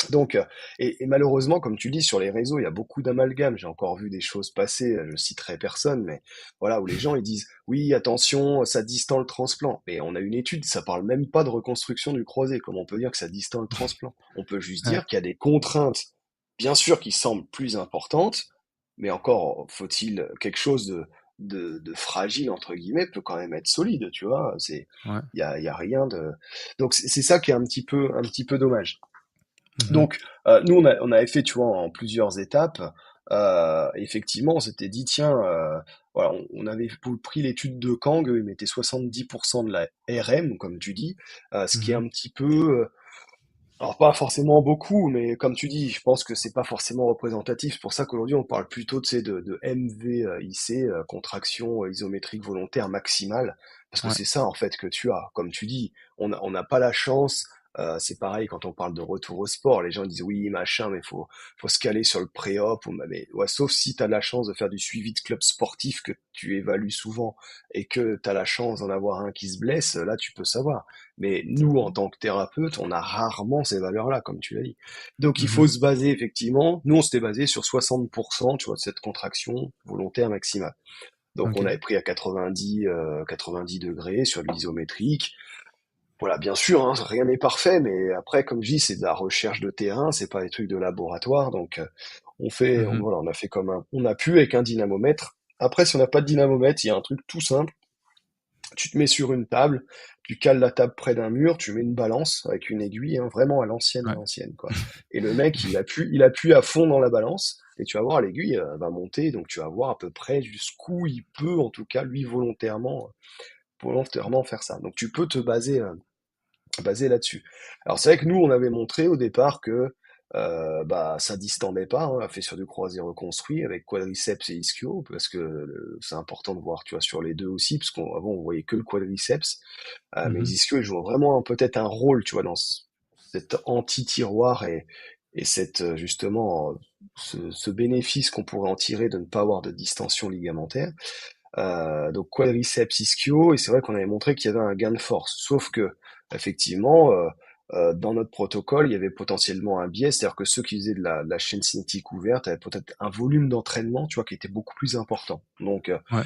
Donc, et malheureusement, comme tu dis, sur les réseaux, il y a beaucoup d'amalgames. J'ai encore vu des choses passer, je citerai personne, mais voilà, où les gens ils disent oui, attention, ça distend le transplant. Mais on a une étude, ça parle même pas de reconstruction du croisé. Comment on peut dire que ça distend le transplant? On peut juste Ouais. dire qu'il y a des contraintes, bien sûr, qui semblent plus importantes, mais encore faut-il quelque chose de fragile entre guillemets peut quand même être solide, tu vois. Ouais. Il y a rien de. Donc c'est ça qui est un petit peu dommage. Mhm. Donc, nous, on avait fait, tu vois, en plusieurs étapes. Effectivement, on s'était dit, tiens, voilà, on avait pris l'étude de Kang, eux, ils mettaient 70% de la RM, comme tu dis, ce qui est Mhm. un petit peu, alors pas forcément beaucoup, mais comme tu dis, je pense que c'est pas forcément représentatif. C'est pour ça qu'aujourd'hui, on parle plutôt, tu sais, de MVIC, contraction isométrique volontaire maximale, parce que Ouais. c'est ça, en fait, que tu as. Comme tu dis, on n'a pas la chance. C'est pareil quand on parle de retour au sport, les gens disent oui, machin, mais faut se caler sur le pré-op, mais ouais, sauf si tu as la chance de faire du suivi de club sportif que tu évalues souvent et que tu as la chance d'en avoir un qui se blesse, là tu peux savoir. Mais nous, en tant que thérapeute, on a rarement ces valeurs-là, comme tu l'as dit. Donc il faut Mhm. se baser effectivement, nous on s'était basé sur 60%, tu vois, de cette contraction volontaire maximale. Donc Ok. on avait pris à 90 degrés sur de l'isométrique. Voilà, bien sûr, hein, rien n'est parfait, mais après, comme je dis, c'est de la recherche de terrain, c'est pas des trucs de laboratoire, donc Mhm. voilà, on a fait on a pu avec un dynamomètre. Après, si on n'a pas de dynamomètre, il y a un truc tout simple. Tu te mets sur une table, tu cales la table près d'un mur, tu mets une balance avec une aiguille, hein, vraiment à Ouais. l'ancienne, quoi. Et le mec, il appuie à fond dans la balance, et tu vas voir, l'aiguille va monter, donc tu vas voir à peu près jusqu'où il peut, en tout cas, lui, volontairement faire ça. Donc tu peux te baser là-dessus. Alors c'est vrai que nous, on avait montré au départ que bah, ça distendait pas, hein, on l'a fait sur du croisé reconstruit avec quadriceps et ischio, parce que c'est important de voir, tu vois, sur les deux aussi, parce qu'avant on voyait que le quadriceps, mais les Mhm. ischios, ils jouent vraiment peut-être un rôle, tu vois, dans cet anti-tiroir et cette justement ce bénéfice qu'on pourrait en tirer de ne pas avoir de distension ligamentaire. Donc quadriceps ischio, et c'est vrai qu'on avait montré qu'il y avait un gain de force. Sauf que, effectivement, dans notre protocole, il y avait potentiellement un biais, c'est-à-dire que ceux qui faisaient de la chaîne cinétique ouverte avaient peut-être un volume d'entraînement, tu vois, qui était beaucoup plus important. Donc, Ouais,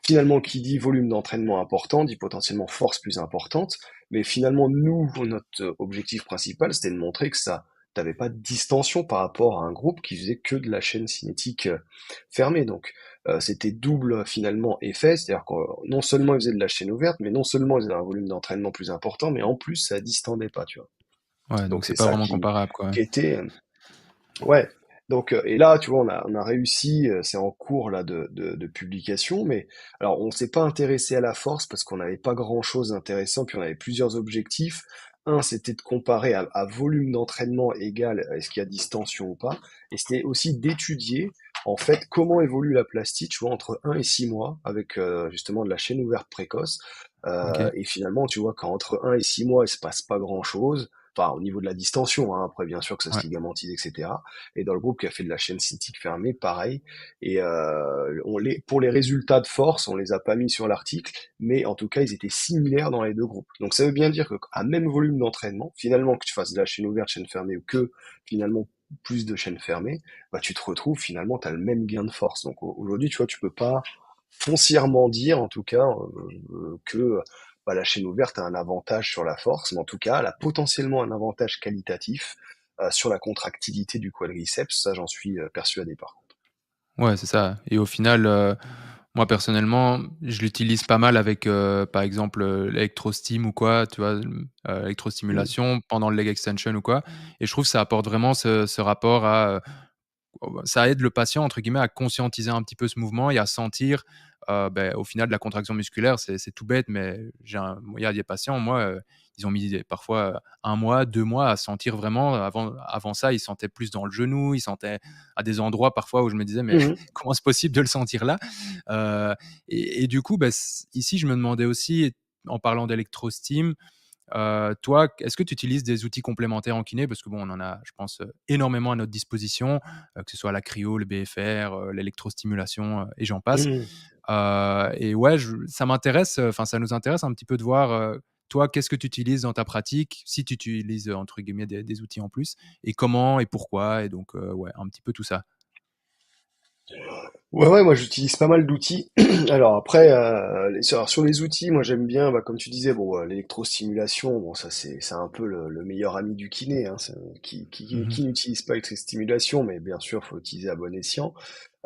finalement, qui dit volume d'entraînement important, dit potentiellement force plus importante. Mais finalement, nous, notre objectif principal, c'était de montrer que ça, t'avais pas de distension par rapport à un groupe qui faisait que de la chaîne cinétique fermée. Donc, c'était double finalement effet, c'est-à-dire que non seulement ils faisaient de la chaîne ouverte, mais non seulement ils avaient un volume d'entraînement plus important, mais en plus ça distendait pas, tu vois. ouais, Donc donc c'est c'est pas ça vraiment comparable, quoi. qui était ouais. Donc et là, tu vois, on a réussi, c'est en cours là de publication, mais alors on s'est pas intéressé à la force parce qu'on n'avait pas grand-chose d'intéressant, puis on avait plusieurs objectifs. Un, c'était de comparer à volume d'entraînement égal, est-ce qu'il y a distension ou pas, et c'était aussi d'étudier en fait comment évolue la plastique, tu vois, entre 1 et 6 mois avec justement de la chaîne ouverte précoce. Ok. Et finalement, tu vois, quand entre 1 et 6 mois, il se passe pas grand-chose. Enfin, au niveau de la distension, hein, après bien sûr que ça se Ouais. ligamentise, etc. Et dans le groupe qui a fait de la chaîne cinétique fermée, pareil. Et pour les résultats de force, on les a pas mis sur l'article, mais en tout cas, ils étaient similaires dans les deux groupes. Donc ça veut bien dire que à même volume d'entraînement, finalement que tu fasses de la chaîne ouverte, chaîne fermée, ou que finalement plus de chaîne fermée, bah tu te retrouves finalement, tu as le même gain de force. Donc aujourd'hui, tu vois, tu peux pas foncièrement dire, en tout cas, que bah, la chaîne ouverte a un avantage sur la force, mais en tout cas, elle a potentiellement un avantage qualitatif sur la contractilité du quadriceps. Ça, j'en suis persuadé par contre. Ouais, c'est ça et au final, moi personnellement, je l'utilise pas mal avec, par exemple, l'électrosteam ou quoi, tu vois? Mm. Électrostimulation pendant le leg extension ou quoi et je trouve que ça apporte vraiment ce rapport à, oh bah, ça aide le patient entre guillemets à conscientiser un petit peu ce mouvement et à sentir, au final de la contraction musculaire. C'est tout bête, mais il y a des patients, moi, ils ont mis parfois 1 mois, 2 mois à sentir vraiment. Avant ça, ils sentaient plus dans le genou, ils sentaient à des endroits parfois où je me disais: «Mais Mhm. comment c'est possible de le sentir là?» heu et du coup, ici, je me demandais aussi, en parlant d'électrosteam, toi, est-ce que tu utilises des outils complémentaires en kiné? Parce que bon, on en a, je pense, énormément à notre disposition, que ce soit la cryo, le BFR, l'électrostimulation, et j'en passe. Mhm. Et ouais, ça m'intéresse, enfin, ça nous intéresse un petit peu de voir, toi, qu'est-ce que tu utilises dans ta pratique? Si tu utilises, entre guillemets, des outils en plus et comment et pourquoi? Et donc, ouais, un petit peu tout ça. Ouais, ouais, moi j'utilise pas mal d'outils. Alors après, sur les outils, moi j'aime bien, bah, comme tu disais, bon, l'électrostimulation, bon, ça c'est un peu le meilleur ami du kiné, hein, Mmh. qui n'utilise pas l'électrostimulation, mais bien sûr, faut utiliser à bon escient.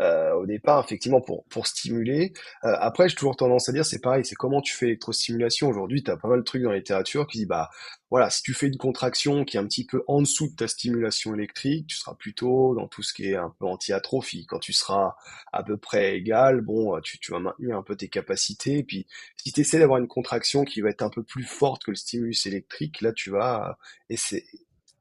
Au départ, effectivement, pour stimuler. Après, j'ai toujours tendance à dire, c'est pareil, c'est comment tu fais l'électrostimulation. Aujourd'hui, tu as pas mal de trucs dans la littérature qui dit, bah voilà, si tu fais une contraction qui est un petit peu en dessous de ta stimulation électrique, tu seras plutôt dans tout ce qui est un peu anti-atrophie. Quand tu seras à peu près égal, bon, tu vas maintenir un peu tes capacités. Et puis, si tu essaies d'avoir une contraction qui va être un peu plus forte que le stimulus électrique, là, tu vas essayer,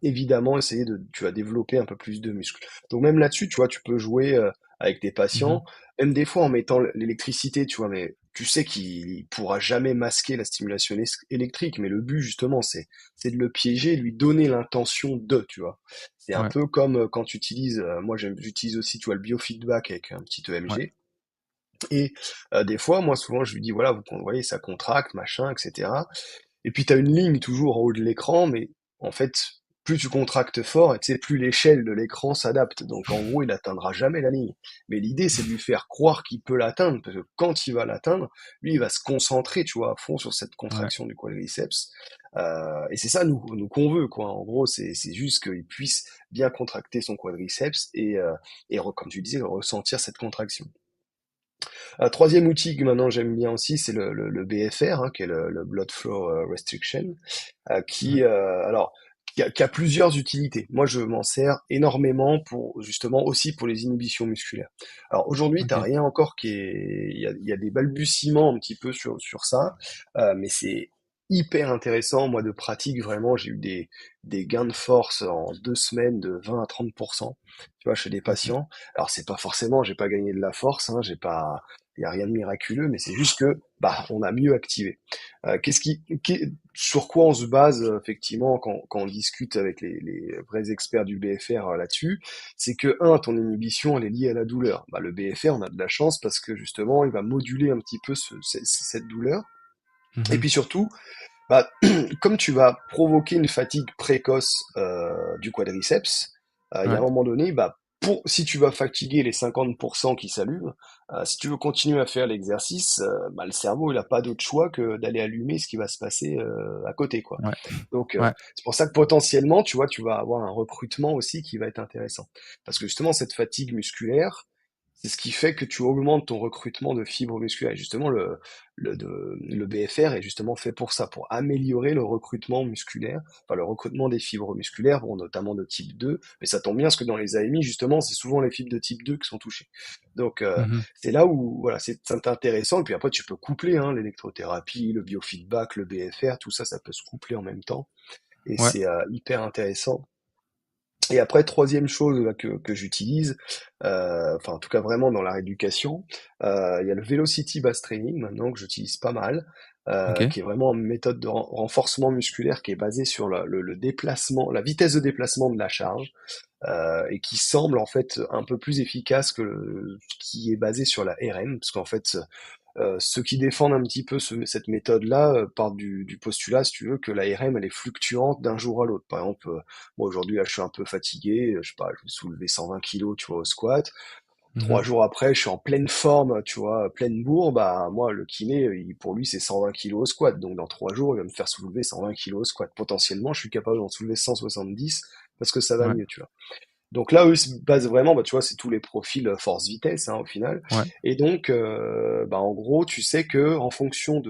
évidemment essayer tu vas développer un peu plus de muscles. Donc même là-dessus, tu vois, tu peux jouer avec tes Mmh. patients, même des fois en mettant l'électricité, tu vois, mais tu sais qu'il pourra jamais masquer la stimulation électrique, mais le but justement, c'est de le piéger, lui donner l'intention de, tu vois. C'est un Ouais, peu comme quand tu utilises, moi j'utilise aussi, tu vois, le biofeedback avec un petit ouais, EMG. Et des fois, moi souvent, je lui dis, voilà, vous voyez, ça contracte, machin, etc. Et puis tu as une ligne toujours en haut de l'écran, mais en fait, plus tu contractes fort, et tu sais, plus l'échelle de l'écran s'adapte. Donc en gros, il atteindra jamais la ligne. Mais l'idée, c'est de lui faire croire qu'il peut l'atteindre, parce que quand il va l'atteindre, lui, il va se concentrer, tu vois, à fond sur cette ouais. contraction du quadriceps. Et c'est ça, nous qu'on veut, quoi. En gros, c'est juste qu'il puisse bien contracter son quadriceps comme tu disais, ressentir cette contraction. Troisième outil que maintenant j'aime bien aussi, c'est le BFR, hein, qui est le Blood Flow Restriction, Ouais. alors, qui a plusieurs utilités. Moi, je m'en sers énormément pour, justement, aussi pour les inhibitions musculaires. Alors, aujourd'hui, t'as OK. rien encore il y a des balbutiements un petit peu sur ça, mais c'est hyper intéressant. Moi, de pratique, vraiment, j'ai eu des gains de force en 2 semaines de 20 à 30%, tu vois, chez des OK. patients. Alors, c'est pas forcément, j'ai pas gagné de la force, hein, il y a rien de miraculeux, mais c'est juste que, bah, on a mieux activé. Sur quoi on se base effectivement quand on discute avec les vrais experts du BFR là-dessus, c'est que ton inhibition elle est liée à la douleur. Bah, le BFR, on a de la chance parce que justement il va moduler un petit peu cette douleur. Et Mmh. puis surtout, Bah, comme tu vas provoquer une fatigue précoce du quadriceps, il y a un Ouais. moment donné, bah, si tu vas fatiguer les 50% qui s'allument, si tu veux continuer à faire l'exercice, bah, le cerveau, il n'a pas d'autre choix que d'aller allumer ce qui va se passer à côté, quoi. Ouais. Donc, Ouais. c'est pour ça que potentiellement, tu vois, tu vas avoir un recrutement aussi qui va être intéressant. Parce que justement, cette fatigue musculaire, c'est ce qui fait que tu augmentes ton recrutement de fibres musculaires. Et justement, le BFR est justement fait pour ça, pour améliorer le recrutement musculaire, enfin le recrutement des fibres musculaires, bon, notamment de type 2. Mais ça tombe bien parce que dans les AMI, justement, c'est souvent les fibres de type 2 qui sont touchées. Donc, Mhm. c'est là où, voilà, c'est intéressant. Et puis après, tu peux coupler hein, l'électrothérapie, le biofeedback, le BFR, tout ça, ça peut se coupler en même temps. Et Ouais. c'est hyper intéressant. Et après, troisième chose là, que j'utilise, enfin en tout cas vraiment dans la rééducation, il y a le Velocity Base Training maintenant que j'utilise pas mal, Ok. qui est vraiment une méthode de renforcement musculaire qui est basée sur le déplacement, la vitesse de déplacement de la charge, et qui semble en fait un peu plus efficace que ce qui est basé sur la RM, parce qu'en fait ceux qui défendent un petit peu cette méthode-là partent du postulat, si tu veux, que la RM elle est fluctuante d'un jour à l'autre. Par exemple, moi aujourd'hui là je suis un peu fatigué, je sais pas, je vais soulever 120 kilos, tu vois, au squat. Trois Mhm. jours après, je suis en pleine forme, tu vois, pleine bourre, bah moi le kiné, pour lui c'est 120 kilos au squat. Donc dans 3 jours, il va me faire soulever 120 kilos au squat. Potentiellement, je suis capable d'en soulever 170 parce que ça va Ouais. mieux, tu vois. Donc là, eux, ils se basent vraiment, bah, tu vois, c'est tous les profils force-vitesse, hein, au final. Ouais. Et donc, bah, en gros, tu sais que en fonction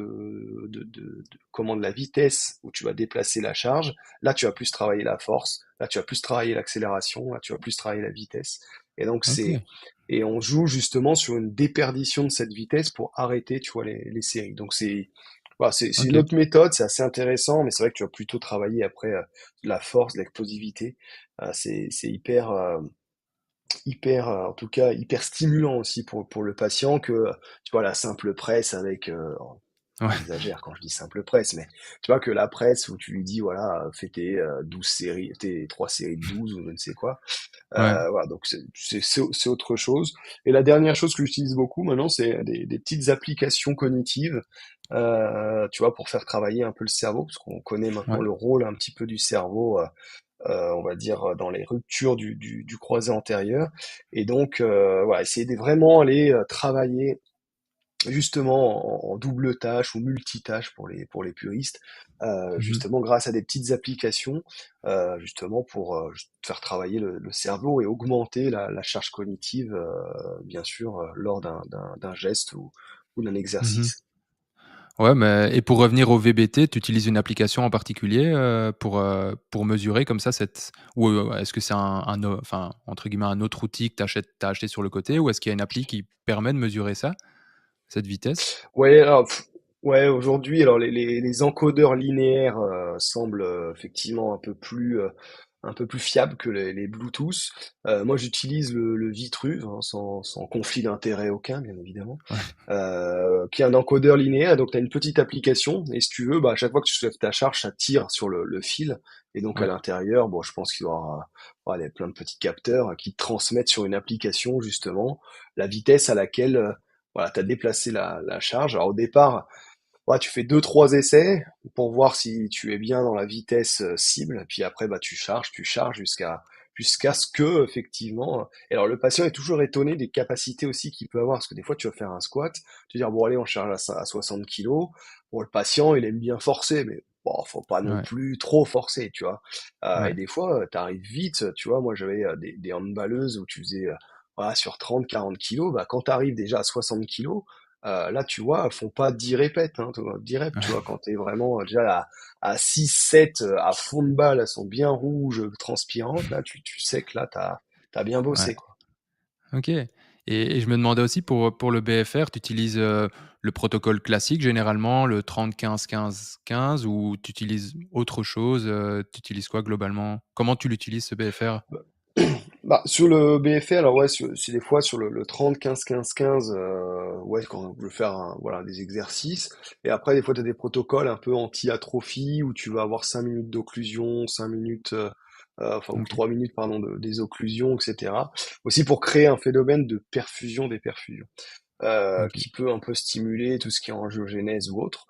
comment de la vitesse où tu vas déplacer la charge, là, tu vas plus travailler la force, là, tu vas plus travailler l'accélération, là, tu vas plus travailler la vitesse. Et donc, Ok. et on joue justement sur une déperdition de cette vitesse pour arrêter, tu vois, les séries. Donc, voilà, c'est une Ok. autre méthode, c'est assez intéressant, mais c'est vrai que tu vas plutôt travailler après la force, l'explosivité. C'est hyper, en tout cas, hyper stimulant aussi pour le patient que, tu vois, la simple presse avec, Ouais. j'exagère quand je dis simple presse, mais tu vois que la presse où tu lui dis, voilà, fais tes 12 séries, tes 3 séries de 12 ou je ne sais quoi. Ouais. Voilà, donc c'est autre chose. Et la dernière chose que j'utilise beaucoup maintenant, c'est des petites applications cognitives, tu vois, pour faire travailler un peu le cerveau, parce qu'on connaît maintenant Ouais. le rôle un petit peu du cerveau on va dire, dans les ruptures du croisé antérieur. Et donc, voilà, essayer de vraiment aller travailler justement en double tâche ou multitâche pour les puristes, Mhm. justement grâce à des petites applications, justement pour faire travailler le cerveau et augmenter la charge cognitive, bien sûr, lors d'un geste ou d'un Mhm. exercice. Ouais, mais et pour revenir au VBT, tu utilises une application en particulier, pour mesurer comme ça cette ou, est-ce que c'est un au enfin, entre guillemets, «un autre outil» que tu as acheté sur le côté? Ou est-ce qu'il y a une appli qui permet de mesurer ça, cette vitesse? Ouais, alors, ouais, aujourd'hui, alors les encodeurs linéaires semblent effectivement un peu plus fiables que les Bluetooth. Moi, j'utilise le Vitruve, hein, sans conflit d'intérêt aucun, bien évidemment, Ouais. qui est un encodeur linéaire. Donc, tu as une petite application, et si tu veux, bah, à chaque fois que tu soulèves ta charge, ça tire sur le fil. Et donc, à Ouais. l'intérieur, bon, je pense qu'il y aura voilà, plein de petits capteurs qui transmettent sur une application, justement, la vitesse à laquelle voilà, tu as déplacé la charge. Alors au départ, ouais, tu fais deux trois essais pour voir si tu es bien dans la vitesse cible, puis après bah tu charges jusqu'à ce que effectivement. Et alors le patient est toujours étonné des capacités aussi qu'il peut avoir, parce que des fois tu vas faire un squat, tu vas dire bon allez on charge à 60 kilos. Bon le patient il aime bien forcer, mais bon faut pas non Ouais. plus trop forcer, tu vois. Et Ouais. des fois t'arrives vite, tu vois. Moi j'avais des handballeuses où tu faisais voilà, sur 30-40 kilos, bah quand t'arrives déjà à 60 kilos, là, tu vois, elles font pas 10 répètes, hein, 10 reps, tu vois, quand t'es vraiment déjà à 6, 7, à fond de balle, elles sont bien rouges, transpirantes, là, tu sais que là, t'as bien Ouais. bossé, quoi. OK, et je me demandais aussi pour le BFR, tu utilises, le protocole classique généralement, le 30-15-15-15, ou tu utilises autre chose? Tu utilises quoi globalement? Comment tu l'utilises ce BFR? Bah, sur le BFR, alors ouais, c'est des fois sur le 30, 15, 15, 15, ouais, quand je veux faire voilà, des exercices. Et après, des fois, tu as des protocoles un peu anti-atrophie où tu vas avoir 5 minutes d'occlusion, 5 minutes, enfin, ou OK. 3 minutes, pardon, des occlusions, etc. Aussi pour créer un phénomène de perfusion des perfusions. OK. qui peut un peu stimuler tout ce qui est angiogénèse ou autre.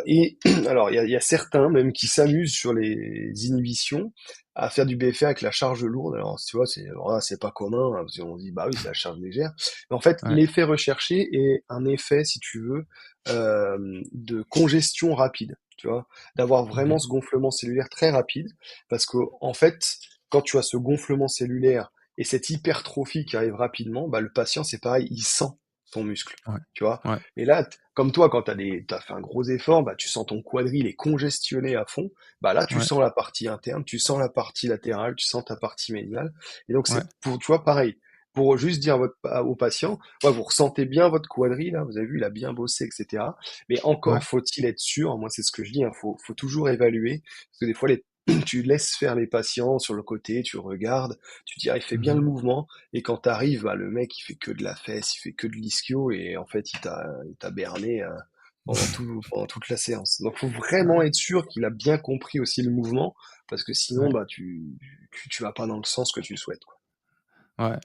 Et alors, il y a certains même qui s'amusent sur les inhibitions à faire du BFR avec la charge lourde. Alors, tu vois, alors là, c'est pas commun, hein, parce qu'on se dit, bah oui, c'est la charge légère. Mais en fait, Ouais. l'effet recherché est un effet, si tu veux, de congestion rapide, tu vois, d'avoir vraiment OK. ce gonflement cellulaire très rapide, parce que en fait, quand tu as ce gonflement cellulaire et cette hypertrophie qui arrive rapidement, bah, le patient, c'est pareil, il sent son muscle, Ouais. tu vois. Ouais. Et là, comme toi, quand t'as fait un gros effort, bah, tu sens ton quadrille, il est congestionné à fond. Bah, là, tu Ouais. sens la partie interne, tu sens la partie latérale, tu sens ta partie médiale. Et donc, Ouais. c'est pour, tu vois, pareil. Pour juste dire au patient, ouais, vous ressentez bien votre quadrille, là, vous avez vu, il a bien bossé, etc. Mais Ouais. encore faut-il être sûr, moi, c'est ce que je dis, hein, faut toujours évaluer. Parce que des fois, tu laisses faire les patients sur le côté, tu regardes, tu dis, ah, il fait bien le Mmh. mouvement. Et quand t'arrives, bah, le mec, il fait que de la fesse, il fait que de l'ischio, et en fait, il t'a berné pendant toute la séance. Donc, faut vraiment Ouais. être sûr qu'il a bien compris aussi le mouvement, parce que sinon, Ouais. bah, tu vas pas dans le sens que tu souhaites, quoi. Ouais.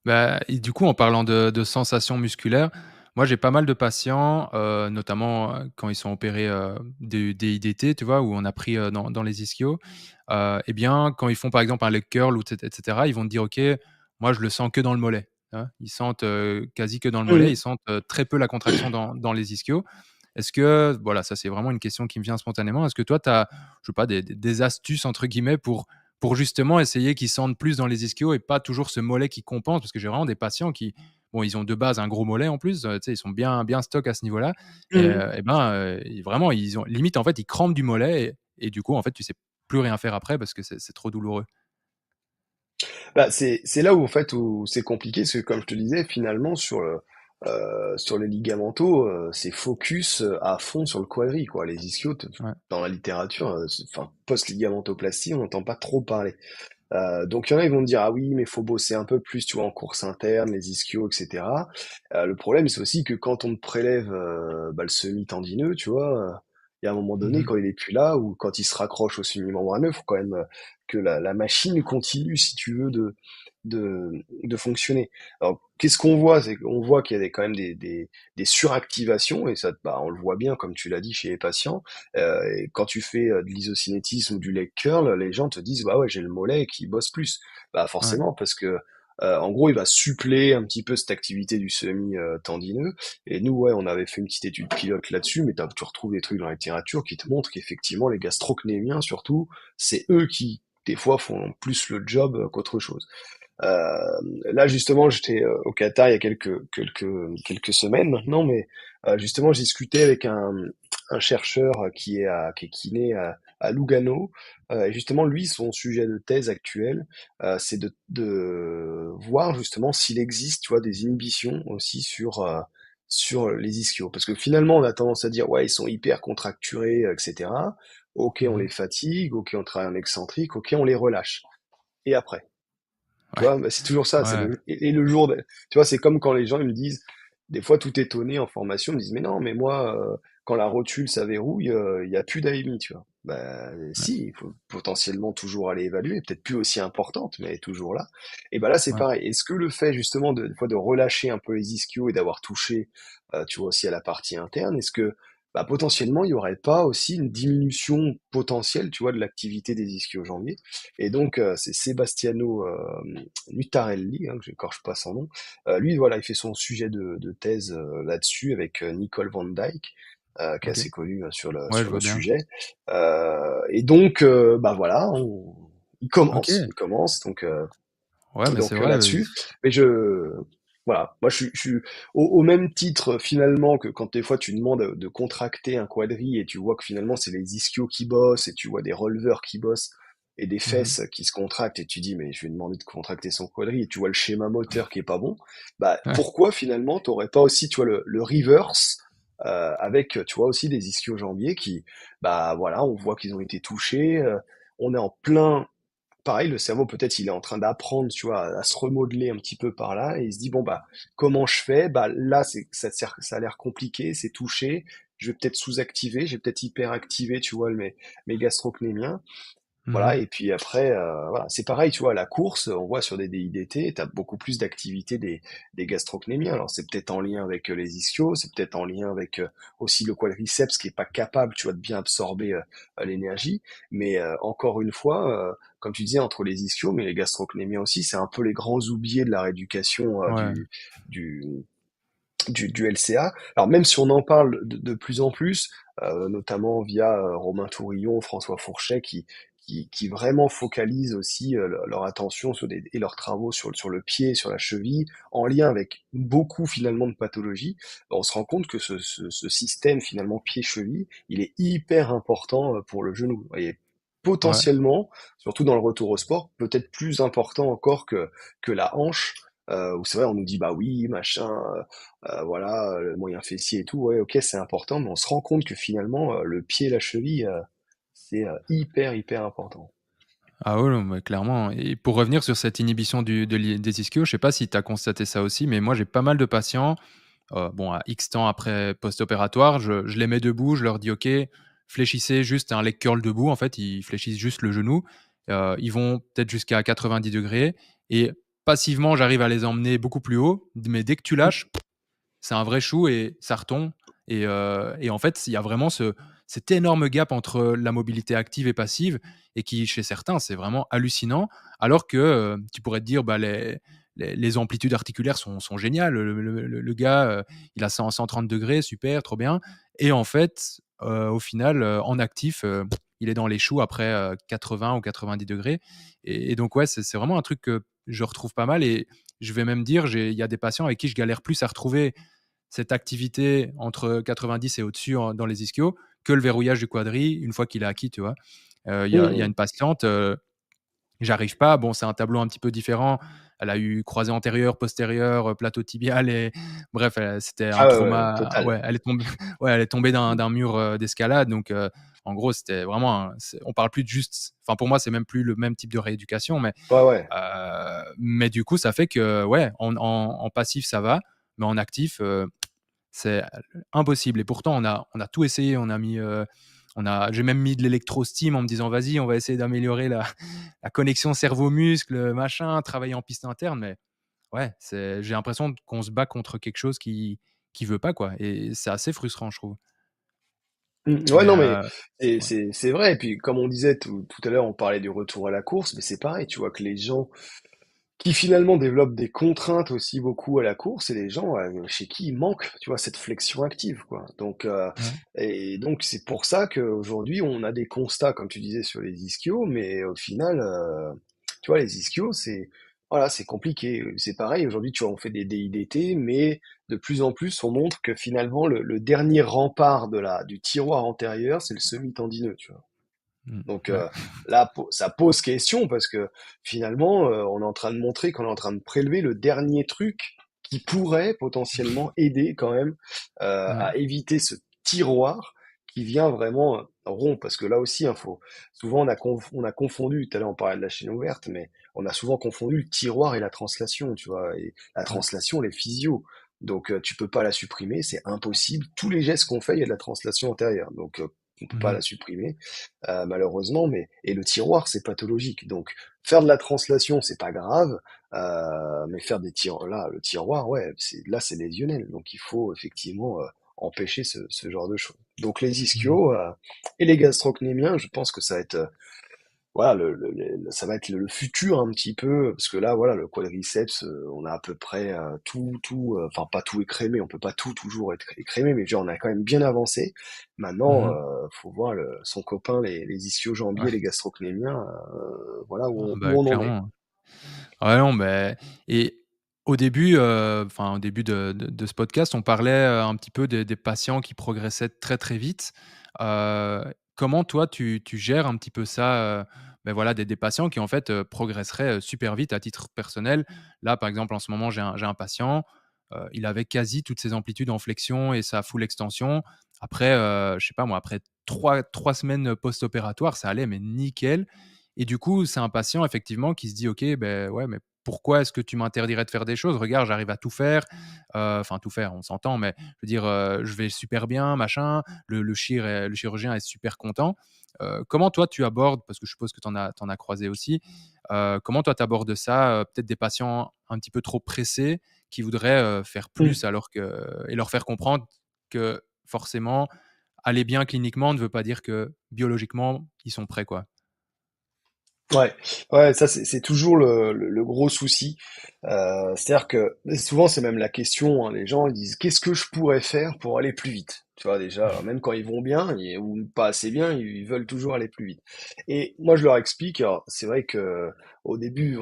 Bah et du coup, en parlant de sensations musculaires, moi, j'ai pas mal de patients, notamment, quand ils sont opérés, des IDT, tu vois? Où on a pris, dans les ischios. Et bien, quand ils font, par exemple, un leg curl ou et cetera, ils vont te dire: «OK, moi, je le sens que dans le mollet». Tu vois? Ils sentent, quasi que dans le mollet, ils Mhm. sentent, très peu la contraction dans les ischios. Est-ce que voilà, ça, c'est vraiment une question qui me vient spontanément. Est-ce que toi, tu as, je sais pas, des «astuces» entre guillemets pour justement essayer qu'ils sentent plus dans les ischios et pas toujours ce mollet qui compense? Parce que j'ai vraiment des patients qui, bon, ils ont de base un gros mollet en plus, tu sais, ils sont bien stock à ce niveau-là Mhm. et ben, vraiment, ils ont limite, en fait, ils crampent du mollet et du coup, en fait, tu sais plus rien faire après parce que c'est trop douloureux. Bah, c'est là où en fait où c'est compliqué, parce que comme je te disais, finalement sur les ligamentaux, c'est focus à fond sur le quadri, quoi. Les ischios, Ouais. dans la littérature, enfin post-ligamentoplastie, on n'entend pas trop parler. Donc il y en a, ils vont me dire, ah oui, mais faut bosser un peu plus, tu vois, en course interne, les ischios, etc. Le problème, c'est aussi que quand on te prélève bah, le semi-tendineux, tu vois, il y a un moment donné, Mmh. quand il est plus là, ou quand il se raccroche au semi-membraneux, faut quand même que la machine continue, si tu veux, de fonctionner. Alors, qu'est-ce qu'on voit? C'est qu'on voit qu'il y a quand même des suractivations, et ça, bah, on le voit bien, comme tu l'as dit, chez les patients. Et quand tu fais de l'isocinétisme ou du leg curl, les gens te disent, bah ouais, j'ai le mollet qui bosse plus. Bah Ouais. forcément, parce que en gros, il va suppléer un petit peu cette activité du semi-tendineux. Et nous, ouais, on avait fait une petite étude pilote là-dessus, mais tu retrouves des trucs dans la littérature qui te montrent qu'effectivement, les gastrocnémiens, surtout, c'est eux qui, des fois, font plus le job qu'autre chose. Là, justement, j'étais au Qatar il y a quelques semaines maintenant, mais justement, j'ai discuté avec un chercheur qui est kiné à Lugano. Et justement, lui, son sujet de thèse actuel, c'est de voir justement s'il existe, tu vois, des inhibitions aussi sur les ischios. Parce que finalement, on a tendance à dire, ouais, ils sont hyper contracturés, etc. Ok, on Mmh. les fatigue, ok, on travaille en excentrique, ok, on les relâche. Et après? Tu Ouais. vois, bah, c'est toujours ça, c'est Ouais. et le jour tu vois, c'est comme quand les gens ils me disent, des fois tout étonné en formation, ils me disent, mais non, mais moi, quand la rotule ça verrouille, il y a plus d'AMI, tu vois. Bah, Ouais. si, il faut potentiellement toujours aller évaluer, peut-être plus aussi importante, mais toujours là. Et bah là, c'est Ouais. pareil. Est-ce que le fait justement des fois de relâcher un peu les ischios et d'avoir touché, tu vois, aussi à la partie interne, est-ce que bah, potentiellement il y aurait pas aussi une diminution potentielle, tu vois, de l'activité des ischio-jambiers? Et donc, c'est Sebastiano Nutarelli, hein, que j'écorche pas son nom. Lui, voilà, il fait son sujet de thèse là-dessus avec Nicole Van Dyke, qui est OK. assez connue Ouais, je sur le vois bien. sujet. Et donc, bah voilà, OK. il commence, Ouais, mais c'est vrai, là-dessus. Mais voilà, moi je suis au même titre finalement que quand des fois tu demandes de contracter un quadri et tu vois que finalement c'est les ischios qui bossent et tu vois des releveurs qui bossent et des mmh. fesses qui se contractent et tu dis mais je vais demander de contracter son quadri et tu vois le schéma moteur qui est pas bon. Bah Ouais. pourquoi finalement t'aurais pas aussi tu vois le reverse avec tu vois aussi des ischio-jambiers qui bah voilà on voit qu'ils ont été touchés, on est en plein. Pareil, le cerveau, peut-être, il est en train d'apprendre, tu vois, à se remodeler un petit peu par là, et il se dit, bon, bah, comment je fais? Bah, là, ça a l'air compliqué, c'est touché, je vais peut-être sous-activer, j'ai peut-être hyperactivé, tu vois, mes gastrocnémiens. Voilà, Mhm. et puis après, voilà, c'est pareil, tu vois, à la course, on voit sur des DIDT, tu as beaucoup plus d'activité des gastrocnémiens. Alors c'est peut-être en lien avec les ischios, c'est peut-être en lien avec aussi le quadriceps qui est pas capable, tu vois, de bien absorber l'énergie. Mais encore une fois, comme tu disais, entre les ischios, mais les gastrocnémiens aussi, c'est un peu les grands oubliés de la rééducation Ouais, du, du LCA. Alors même si on en parle de plus en plus, notamment via Romain Tourillon, François Fourchet, qui vraiment focalisent aussi leur attention et leurs travaux sur le pied, sur la cheville, en lien avec beaucoup finalement de pathologies, on se rend compte que ce système finalement pied-cheville, il est hyper important pour le genou. Et ouais. potentiellement, surtout dans le retour au sport, peut-être plus important encore que la hanche, où c'est vrai, on nous dit bah oui, machin, voilà, le moyen fessier et tout, ouais, ok, c'est important, mais on se rend compte que finalement, le pied et la cheville, c'est hyper, hyper important. Ah ouais, non, mais clairement. Et pour revenir sur cette inhibition des ischios, je sais pas si tu as constaté ça aussi, mais moi j'ai pas mal de patients, bon, à X temps après post-opératoire, je les mets debout, je leur dis: «OK, fléchissez juste un leg curl debout». En fait, ils fléchissent juste le genou. Ils vont peut-être jusqu'à 90 degrés et passivement, j'arrive à les emmener beaucoup plus haut, mais dès que tu Mm. lâches, c'est un vrai chou et ça retombe et en fait, il y a vraiment cet énorme gap entre la mobilité active et passive et qui, chez certains, c'est vraiment hallucinant. Alors que, tu pourrais te dire, bah, les amplitudes articulaires sont géniales. Le gars, il a 130 degrés, super, trop bien et en fait, au final, en actif, il est dans les choux après, 80 ou 90 degrés et donc ouais, c'est vraiment un truc que je retrouve pas mal et je vais même dire, il y a des patients avec qui je galère plus à retrouver cette activité entre 90 et au-dessus dans les ischios que le verrouillage du quadri une fois qu'il est acquis, tu vois. Il y a Mm. une patiente, j'arrive pas, bon, c'est un tableau un petit peu différent. Elle a eu croisée antérieure, postérieure, plateau tibial et bref, c'était un Ah ouais, ouais, trauma. total. Ouais, elle est tombée, ouais, elle est tombée d'un mur d'escalade. Donc, en gros, c'était vraiment. On parle plus de juste. Enfin, pour moi, c'est même plus le même type de rééducation, Ouais, ouais. mais du coup, ça fait que, ouais, en passif, ça va, mais en actif, c'est impossible. Et pourtant, on a tout essayé. J'ai même mis de l'électro-steam en me disant, vas-y, on va essayer d'améliorer la connexion cerveau-muscle, machin, travailler en piste interne. Mais ouais, j'ai l'impression qu'on se bat contre quelque chose qui veut pas, quoi. Et c'est assez frustrant, je trouve. Ouais, Mais non, mais ouais. c'est vrai. Et puis, comme on disait tout à l'heure, on parlait du retour à la course, mais c'est pareil, tu vois, que les gens qui finalement développent des contraintes aussi beaucoup à la course, et les gens chez qui il manque, tu vois, cette flexion active, quoi. Donc, Ouais. et donc c'est pour ça qu'aujourd'hui on a des constats, comme tu disais, sur les ischios, mais au final, tu vois, les ischios, c'est voilà, c'est compliqué. C'est pareil, aujourd'hui, tu vois, on fait des DIDT, mais de plus en plus, on montre que finalement, le dernier rempart du tiroir antérieur, c'est le semi-tendineux, tu vois. Mm. Donc Ouais. là, ça pose question parce que finalement, on est en train de montrer qu'on est en train de prélever le dernier truc qui pourrait potentiellement aider quand même Ouais. à éviter ce tiroir qui vient vraiment rompre. Parce que là aussi, souvent on a confondu, tout à l'heure on parlait de la chaîne ouverte, mais on a souvent confondu le tiroir et la translation, tu vois. Et la Ouais. translation, les physio. Donc tu peux pas la supprimer, c'est impossible. Tous les gestes qu'on fait, il y a de la translation antérieure. Donc on peut pas la Mhm. supprimer malheureusement, mais et le tiroir c'est pathologique. Donc faire de la translation c'est pas grave, mais faire des tiroirs là, le tiroir ouais, c'est lésionnel. Donc il faut effectivement empêcher ce genre de choses. Donc les Mhm. ischios et les gastrocnémiens, je pense que ça va être voilà, ça va être le futur un petit peu, parce que là, voilà, le quadriceps, on a à peu près enfin pas tout écrémé, on peut pas tout toujours être écrémé, mais genre on a quand même bien avancé. Maintenant, Mhm. faut voir son copain, les ischio-jambiers, Ouais. les gastrocnémiens, voilà Ah, où bah, on en est. clairement. Ouais, non, mais et au début, enfin, au début de ce podcast, on parlait, un petit peu des patients qui progressaient très, très vite. Comment toi, tu gères un petit peu ça, beh, voilà, des patients qui, en fait, progresseraient, super vite à titre personnel? Là, par exemple, en ce moment, j'ai un patient, il avait quasi toutes ses amplitudes en flexion et sa full extension. Après, je sais pas moi, après trois semaines post-opératoires, ça allait, mais nickel et du coup, c'est un patient effectivement qui se dit: «OK, beh, ouais, mais pourquoi est-ce que tu m'interdirais de faire des choses? Regarde, j'arrive à tout faire. Enfin, tout faire, on s'entend, mais je veux dire, je vais super bien, machin. Le chirurgien est super content. Comment toi, tu abordes, parce que je suppose que tu en as croisé aussi, comment toi, tu abordes ça, peut-être des patients un petit peu trop pressés qui voudraient faire Mmh. plus et leur faire comprendre que forcément, aller bien cliniquement ne veut pas dire que biologiquement, ils sont prêts, quoi. Ouais, ouais, ça c'est toujours le gros souci. C'est-à-dire que et souvent c'est même la question, hein, les gens ils disent qu'est-ce que je pourrais faire pour aller plus vite? Tu vois déjà, même quand ils vont bien ou pas assez bien, ils veulent toujours aller plus vite. Et moi je leur explique, alors c'est vrai que au début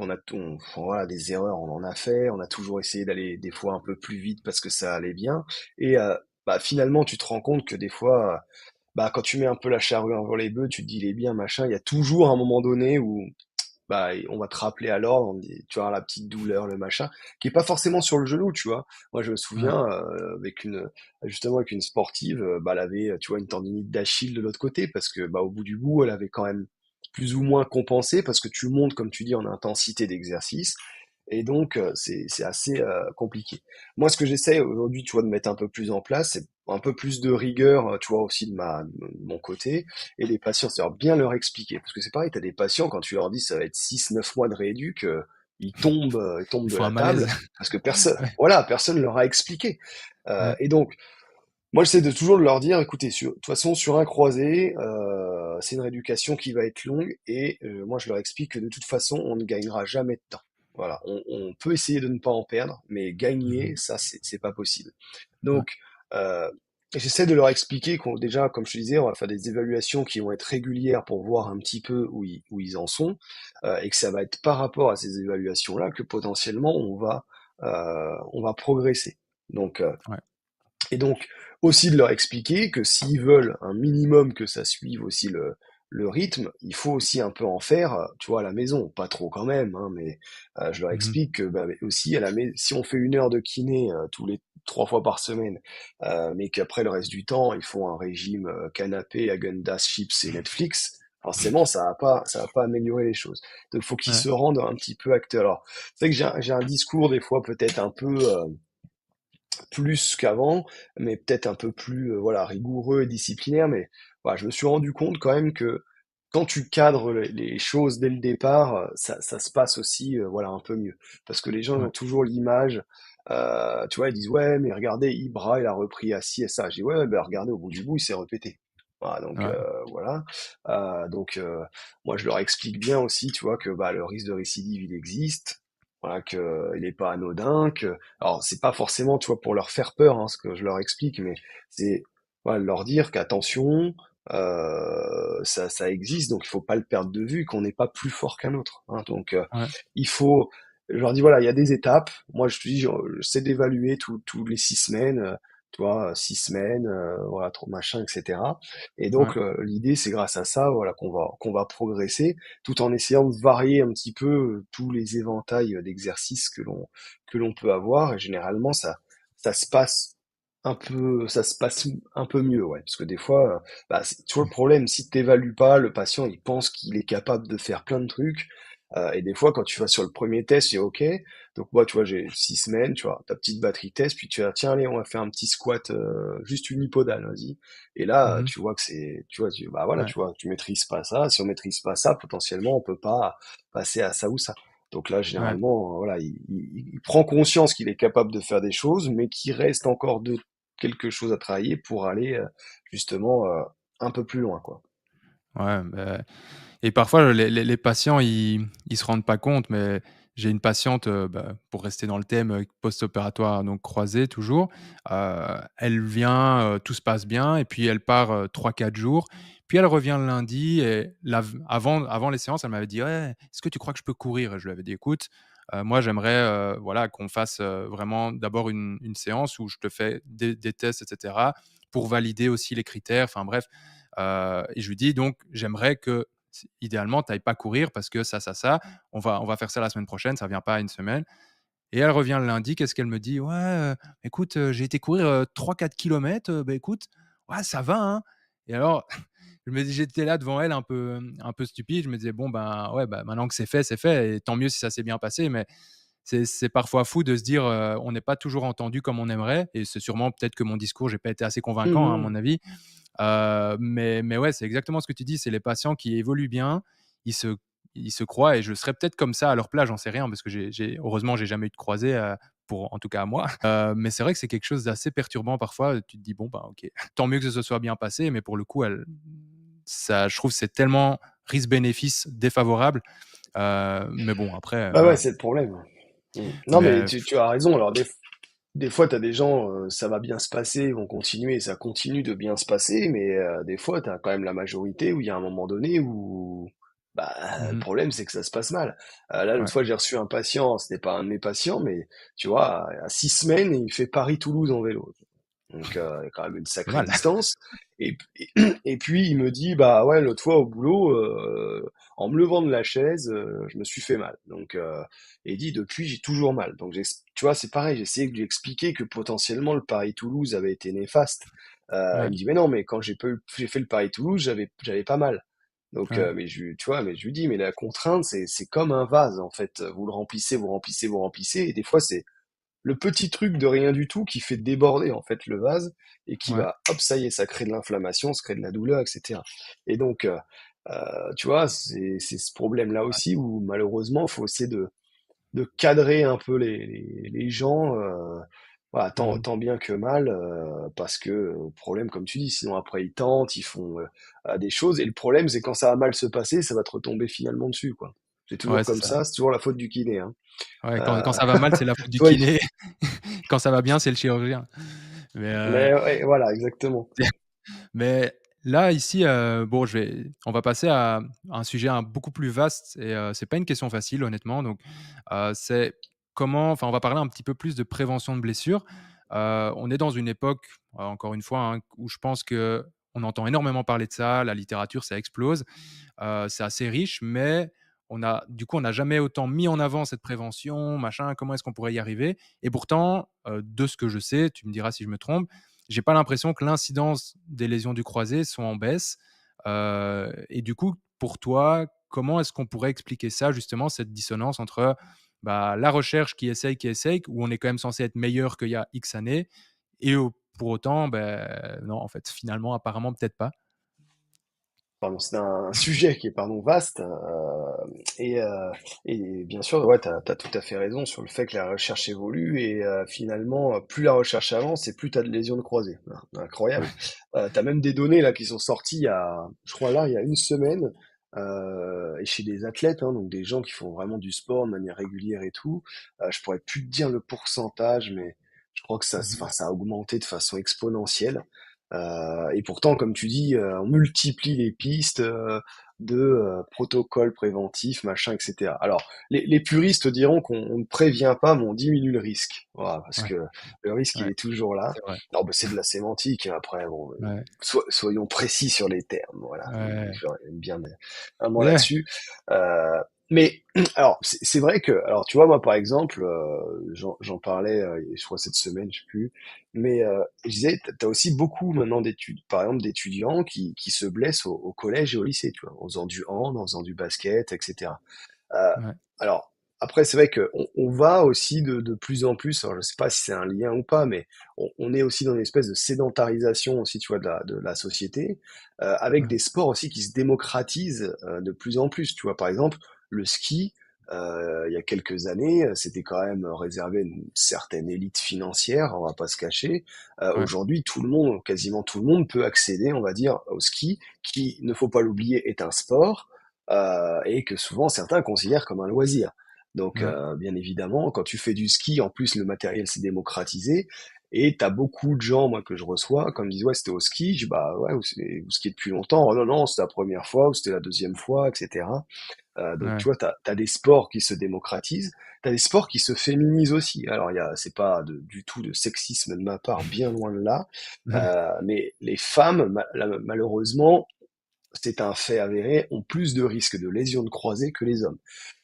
voilà des erreurs, on en a fait, on a toujours essayé d'aller des fois un peu plus vite parce que ça allait bien. Et bah, finalement tu te rends compte que des fois bah, quand tu mets un peu la charrue avant les bœufs, tu te dis il est bien, machin, il y a toujours un moment donné où bah, on va te rappeler à l'ordre, tu vois, la petite douleur, le machin, qui est pas forcément sur le genou, tu vois. Moi, je me Ouais, souviens, justement, avec une sportive, bah, elle avait, tu vois, une tendinite d'Achille de l'autre côté, parce que, bah, au bout du bout, elle avait quand même plus ou moins compensé, parce que tu montes, comme tu dis, en intensité d'exercice, et donc, c'est assez compliqué. Moi, ce que j'essaie aujourd'hui, tu vois, de mettre un peu plus en place, c'est un peu plus de rigueur, tu vois, aussi de mon côté, et les patients, c'est-à-dire bien leur expliquer. Parce que c'est pareil, tu as des patients, quand tu leur dis ça va être 6 9 mois de rééduc, ils tombent il de faut un la malaise. table, parce que personne, Ouais, voilà, personne leur a expliqué. ouais. Et donc, moi, j'essaie de toujours leur dire, écoutez, de toute façon, sur un croisé, c'est une rééducation qui va être longue, et moi, je leur explique que de toute façon, on ne gagnera jamais de temps. Voilà, on peut essayer de ne pas en perdre, mais gagner, Mmh. ça, c'est pas possible. Ouais, Donc, euh, j'essaie de leur expliquer qu'on déjà, comme je te disais, on va faire des évaluations qui vont être régulières pour voir un petit peu où ils en sont, et que ça va être par rapport à ces évaluations-là que potentiellement on va progresser. Donc, ouais. et donc, aussi de leur expliquer que s'ils veulent un minimum que ça suive aussi le rythme, il faut aussi un peu en faire, tu vois, à la maison. Pas trop quand même, hein, mais je leur Mmh. explique que bah, mais aussi si on fait 1 heure de kiné tous les 3 fois par semaine, mais qu'après le reste du temps, ils font un régime canapé, Häagen-Dazs, chips et Netflix, forcément, ça va pas améliorer les choses. Donc, il faut qu'ils Ouais. se rendent un petit peu acteurs. Alors, c'est vrai que j'ai un discours des fois peut-être un peu plus qu'avant, mais peut-être un peu plus voilà, rigoureux et disciplinaire. Mais voilà, je me suis rendu compte quand même que quand tu cadres les choses dès le départ, ça se passe aussi voilà, un peu mieux. Parce que les gens Ouais. ont toujours l'image, tu vois, ils disent ouais, mais regardez, Ibra, il a repris à ci et ça. Je dis ouais, ben regardez, au bout du bout, il s'est répété. Voilà, donc Ouais. voilà. Moi, je leur explique bien aussi, tu vois, que bah, le risque de récidive, il existe. Voilà, que il n'est pas anodin, que alors, c'est pas forcément, tu vois, pour leur faire peur, hein, ce que je leur explique, mais c'est voilà, leur dire qu'attention, ça existe, donc il faut pas le perdre de vue, qu'on n'est pas plus fort qu'un autre. Hein. Donc, Ouais. il faut, je leur dis, voilà, il y a des étapes. Moi, je te dis, je sais d'évaluer tous les 6 semaines, tu vois, 6 semaines, voilà, trop machin, etc. Et Ouais. donc, l'idée, c'est grâce à ça, voilà, qu'on va progresser, tout en essayant de varier un petit peu tous les éventails d'exercices que l'on peut avoir. Et généralement, ça se passe ça se passe un peu mieux, ouais. Parce que des fois, bah, tu vois le problème, si tu t'évalues pas, le patient, il pense qu'il est capable de faire plein de trucs. Et des fois, quand tu vas sur le premier test, c'est OK. Donc moi, tu vois, j'ai 6 semaines, tu vois, ta petite batterie test, puis tu vas, tiens, allez, on va faire un petit squat, juste unipodal, vas-y. Et là, Mmh. tu vois que bah voilà, Ouais. tu vois, tu maîtrises pas ça. Si on maîtrise pas ça, potentiellement, on peut pas passer à ça ou ça. Donc là, Ouais. généralement, voilà, il prend conscience qu'il est capable de faire des choses, mais qu'il reste encore quelque chose à travailler pour aller justement un peu plus loin, quoi. Ouais, beh et parfois les patients, ils se rendent pas compte, mais j'ai une patiente, bah, pour rester dans le thème, post-opératoire, donc croisé toujours. Elle vient, tout se passe bien et puis elle part, 3-4 jours. Puis elle revient le lundi et avant les séances, elle m'avait dit: «Ouais, est-ce que tu crois que je peux courir?» Et je lui avais dit: «Écoute, moi j'aimerais, voilà, qu'on fasse, vraiment d'abord une séance où je te fais des tests et cetera, pour valider aussi les critères». Enfin bref, et je lui dis donc: «J'aimerais que idéalement, tu ailles pas courir parce que ça, on va faire ça la semaine prochaine, ça vient pas à une semaine». Et elle revient le lundi, qu'est-ce qu'elle me dit? «Ouais, écoute, j'ai été courir, 3-4 kilomètres, bah, écoute, ouais, ça va, hein». Et alors j'étais là devant elle un peu stupide. Je me disais: «Bon, ben, ouais, bah, maintenant que c'est fait et tant mieux si ça s'est bien passé». Mais c'est parfois fou de se dire, on n'est pas toujours entendu comme on aimerait et c'est sûrement peut-être que mon discours, j'ai pas été assez convaincant, hein, à Mmh. mon avis. Mais ouais, c'est exactement ce que tu dis, c'est les patients qui évoluent bien, ils se ils se croient et je serais peut-être comme ça à leur place, j'en sais rien parce que heureusement, j'ai jamais eu de croisée, pour en tout cas à moi. Mais c'est vrai que c'est quelque chose d'assez perturbant parfois, tu te dis: «Bon, bah, OK, tant mieux que ça se soit bien passé», mais pour le coup, je trouve que c'est tellement risque-bénéfice défavorable, mais bon après, Bah ouais, voilà. c'est le problème. Non, mais Mais tu as raison. Alors, des fois, tu as des gens, ça va bien se passer, ils vont continuer, ça continue de bien se passer, mais des fois, tu as quand même la majorité où il y a un moment donné où bah, le mmh, problème, c'est que ça se passe mal. Là, l'autre ouais, fois, j'ai reçu un patient, ce n'est pas un de mes patients, mais tu vois, à 6 semaines, il fait Paris-Toulouse en vélo. Donc, il y a quand même une pas sacrée mal. distance. Et puis, il me dit, bah ouais, l'autre fois au boulot, en me levant de la chaise, je me suis fait mal. Donc, et il dit, depuis, j'ai toujours mal. Donc, tu vois, c'est pareil, j'ai essayé de lui expliquer que potentiellement le Paris-Toulouse avait été néfaste. Il Ouais, me dit, mais non, mais quand j'ai fait le Paris-Toulouse, j'avais pas mal. Donc, ouais, tu vois, mais je lui dis, mais la contrainte, c'est comme un vase, en fait. Vous le remplissez, vous remplissez, vous remplissez, et des fois, c'est le petit truc de rien du tout qui fait déborder en fait le vase et qui ouais, va, hop, ça y est, ça crée de l'inflammation, ça crée de la douleur, etc. Et donc, tu vois, c'est ce problème-là ouais. aussi où malheureusement, il faut essayer de cadrer un peu les gens, voilà, Mmh. tant bien que mal, parce que problème, comme tu dis, sinon après ils tentent, ils font des choses, et le problème, c'est quand ça va mal se passer, ça va te retomber finalement dessus, quoi. C'est toujours Ouais, c'est comme ça. ça, c'est toujours la faute du kiné, hein. Ouais, quand Euh, ça va mal, c'est la faute du toi, kiné. Quand ça va bien, c'est le chirurgien. Mais, mais ouais, voilà, exactement. mais là, ici, bon, on va passer à un sujet beaucoup plus vaste et c'est pas une question facile, honnêtement. Donc, c'est enfin, on va parler un petit peu plus de prévention de blessures. On est dans une époque, encore une fois, hein, où je pense que on entend énormément parler de ça. La littérature, ça explose. C'est assez riche, mais on n'a jamais autant mis en avant cette prévention, machin, comment est-ce qu'on pourrait y arriver? Et pourtant, de ce que je sais, tu me diras si je me trompe, j'ai pas l'impression que l'incidence des lésions du croisé soit en baisse. Et du coup, pour toi, comment est-ce qu'on pourrait expliquer ça justement, cette dissonance entre, bah, la recherche qui essaye, où on est quand même censé être meilleur qu'il y a X années et pour autant, non, en fait, finalement, apparemment, peut-être pas. Pardon, c'est un sujet qui est pardon vaste, et, euh, et bien sûr, ouais, t'as tout à fait raison sur le fait que la recherche évolue et finalement, plus la recherche avance et plus t'as de lésions de croisés. Incroyable. T'as même des données là qui sont sorties je crois là, il y a une semaine, et chez des athlètes, hein, donc des gens qui font vraiment du sport de manière régulière et tout. Je pourrais plus te dire le pourcentage, mais je crois que Mmh. enfin, ça a augmenté de façon exponentielle. Et pourtant, comme tu dis, on multiplie les pistes de protocoles préventifs, machin, etc. Alors, les puristes diront qu'on ne prévient pas, mais on diminue le risque. Voilà, parce Ouais, que le risque, il ouais, est toujours là. c'est vrai. Non, bah, c'est de la sémantique, hein. Après, bon, Ouais, soyons précis sur les termes. Voilà, ouais. j'aime bien un mot Ouais, là-dessus. Euh, mais alors, c'est vrai que, alors, tu vois, moi, par exemple, j'en parlais, je crois cette semaine, je sais plus, mais je disais, t'as aussi beaucoup maintenant d'études, par exemple d'étudiants qui se blessent au collège et au lycée, tu vois, en faisant du hand, en faisant du basket, etc. Euh, ouais, alors, après, c'est vrai qu'on va aussi de plus en plus, alors je sais pas si c'est un lien ou pas, mais on est aussi dans une espèce de sédentarisation aussi, tu vois, de la société, avec ouais, des sports aussi qui se démocratisent de plus en plus. Tu vois, par exemple, le ski, il y a quelques années, c'était quand même réservé à une certaine élite financière, on va pas se cacher. ouais, Aujourd'hui, tout le monde, quasiment tout le monde peut accéder, on va dire, au ski, qui, ne faut pas l'oublier, est un sport, et que souvent certains considèrent comme un loisir. Donc, ouais, bien évidemment, quand tu fais du ski, en plus le matériel s'est démocratisé, et t'as beaucoup de gens, moi, que je reçois, comme ils disent, ouais, c'était au ski, je dis, bah ouais, vous skiez depuis longtemps. Oh, non, non, c'était la première fois, ou c'était la deuxième fois, etc. Donc, tu ouais. vois, t'as des sports qui se démocratisent, t'as des sports qui se féminisent aussi. Alors, c'est pas du tout de sexisme de ma part, bien loin de là, mais les femmes, malheureusement, c'est un fait avéré, ont plus de risques de lésions de croisés que les hommes.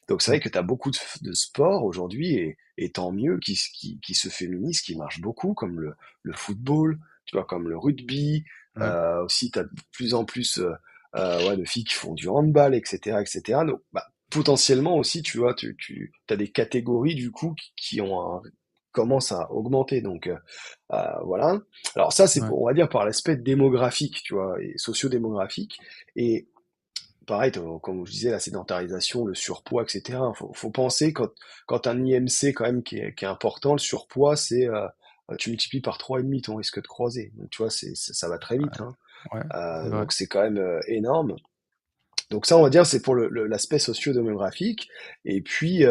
Donc c'est Mmh. vrai que tu as beaucoup de sports aujourd'hui, et tant mieux, qui se féminisent, qui marchent beaucoup, comme le football, tu vois, comme le rugby. Ouais, Aussi, tu as de plus en plus ouais, de filles qui font du handball, etc., etc. Donc, bah, potentiellement aussi, tu vois, tu as des catégories du coup qui commencent à augmenter. Donc, voilà. Alors ça, c'est Ouais, on va dire par l'aspect démographique, tu vois, et socio-démographique. Et pareil, comme je disais, la sédentarisation, le surpoids, etc. Faut penser quand un IMC quand même qui est important, le surpoids, tu multiplies par 3,5 ton risque de croiser. Donc tu vois, ça va très vite, hein. ouais, c'est vrai. Donc c'est quand même énorme. Donc ça, on va dire, c'est pour l'aspect socio-démographique. Et puis,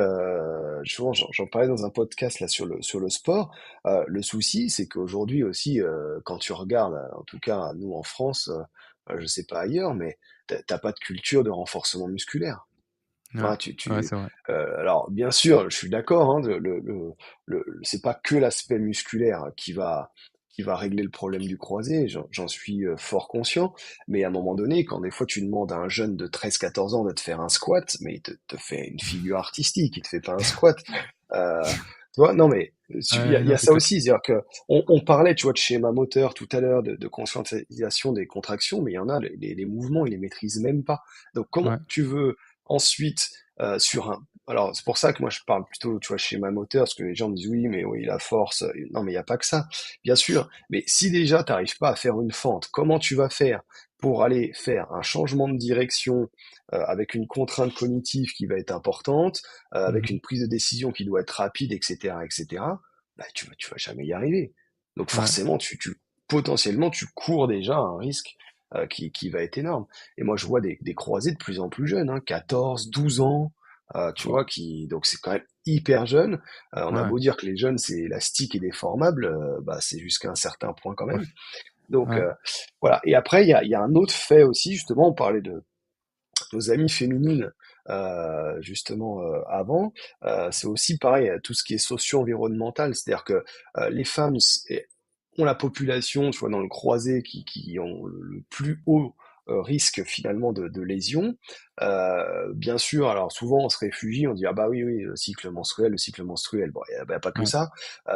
souvent, j'en parlais dans un podcast là sur le sport. Le souci, c'est qu'aujourd'hui aussi, quand tu regardes, en tout cas nous en France, je sais pas ailleurs, mais t'as pas de culture de renforcement musculaire. Ouais, Voilà, ouais, c'est vrai. alors bien sûr, je suis d'accord, hein, c'est pas que l'aspect musculaire qui va régler le problème du croisé, j'en suis fort conscient, mais à un moment donné, quand des fois tu demandes à un jeune de 13-14 ans de te faire un squat, mais il te fait une figure artistique, il te fait pas un squat. Euh, Tu vois, non mais Ouais, il y non, a c'est ça clair. aussi, c'est-à-dire que on parlait, tu vois, de schéma moteur tout à l'heure, de conscientisation des contractions, mais il y en a, les mouvements, ils les maîtrisent même pas. Donc comment Ouais, tu veux ensuite alors c'est pour ça que moi je parle plutôt, tu vois, schéma moteur, parce que les gens me disent oui, mais oui, la force, non mais il n'y a pas que ça, bien sûr, mais si déjà tu n'arrives pas à faire une fente, comment tu vas faire pour aller faire un changement de direction avec une contrainte cognitive qui va être importante, avec mhm, une prise de décision qui doit être rapide, etc., etc., bah, tu vas jamais y arriver. Donc ouais, forcément, potentiellement, tu cours déjà un risque qui va être énorme. Et moi, je vois des croisés de plus en plus jeunes, hein, 14, 12 ans, tu fou. vois, donc c'est quand même hyper jeune. On a Ouais, beau dire que les jeunes, c'est élastique et déformable, bah, c'est jusqu'à un certain point quand ouais, même. Donc, ouais, voilà. Et après, il y a un autre fait aussi, justement, on parlait de nos amies féminines, justement, avant, c'est aussi pareil, tout ce qui est socio-environnemental. C'est-à-dire que les femmes ont la population, tu vois, dans le croisé qui ont le plus haut risque finalement de lésions. Bien sûr, alors souvent on se réfugie, on dit ah bah oui oui le cycle menstruel, bon il y a bah, pas que ouais, ça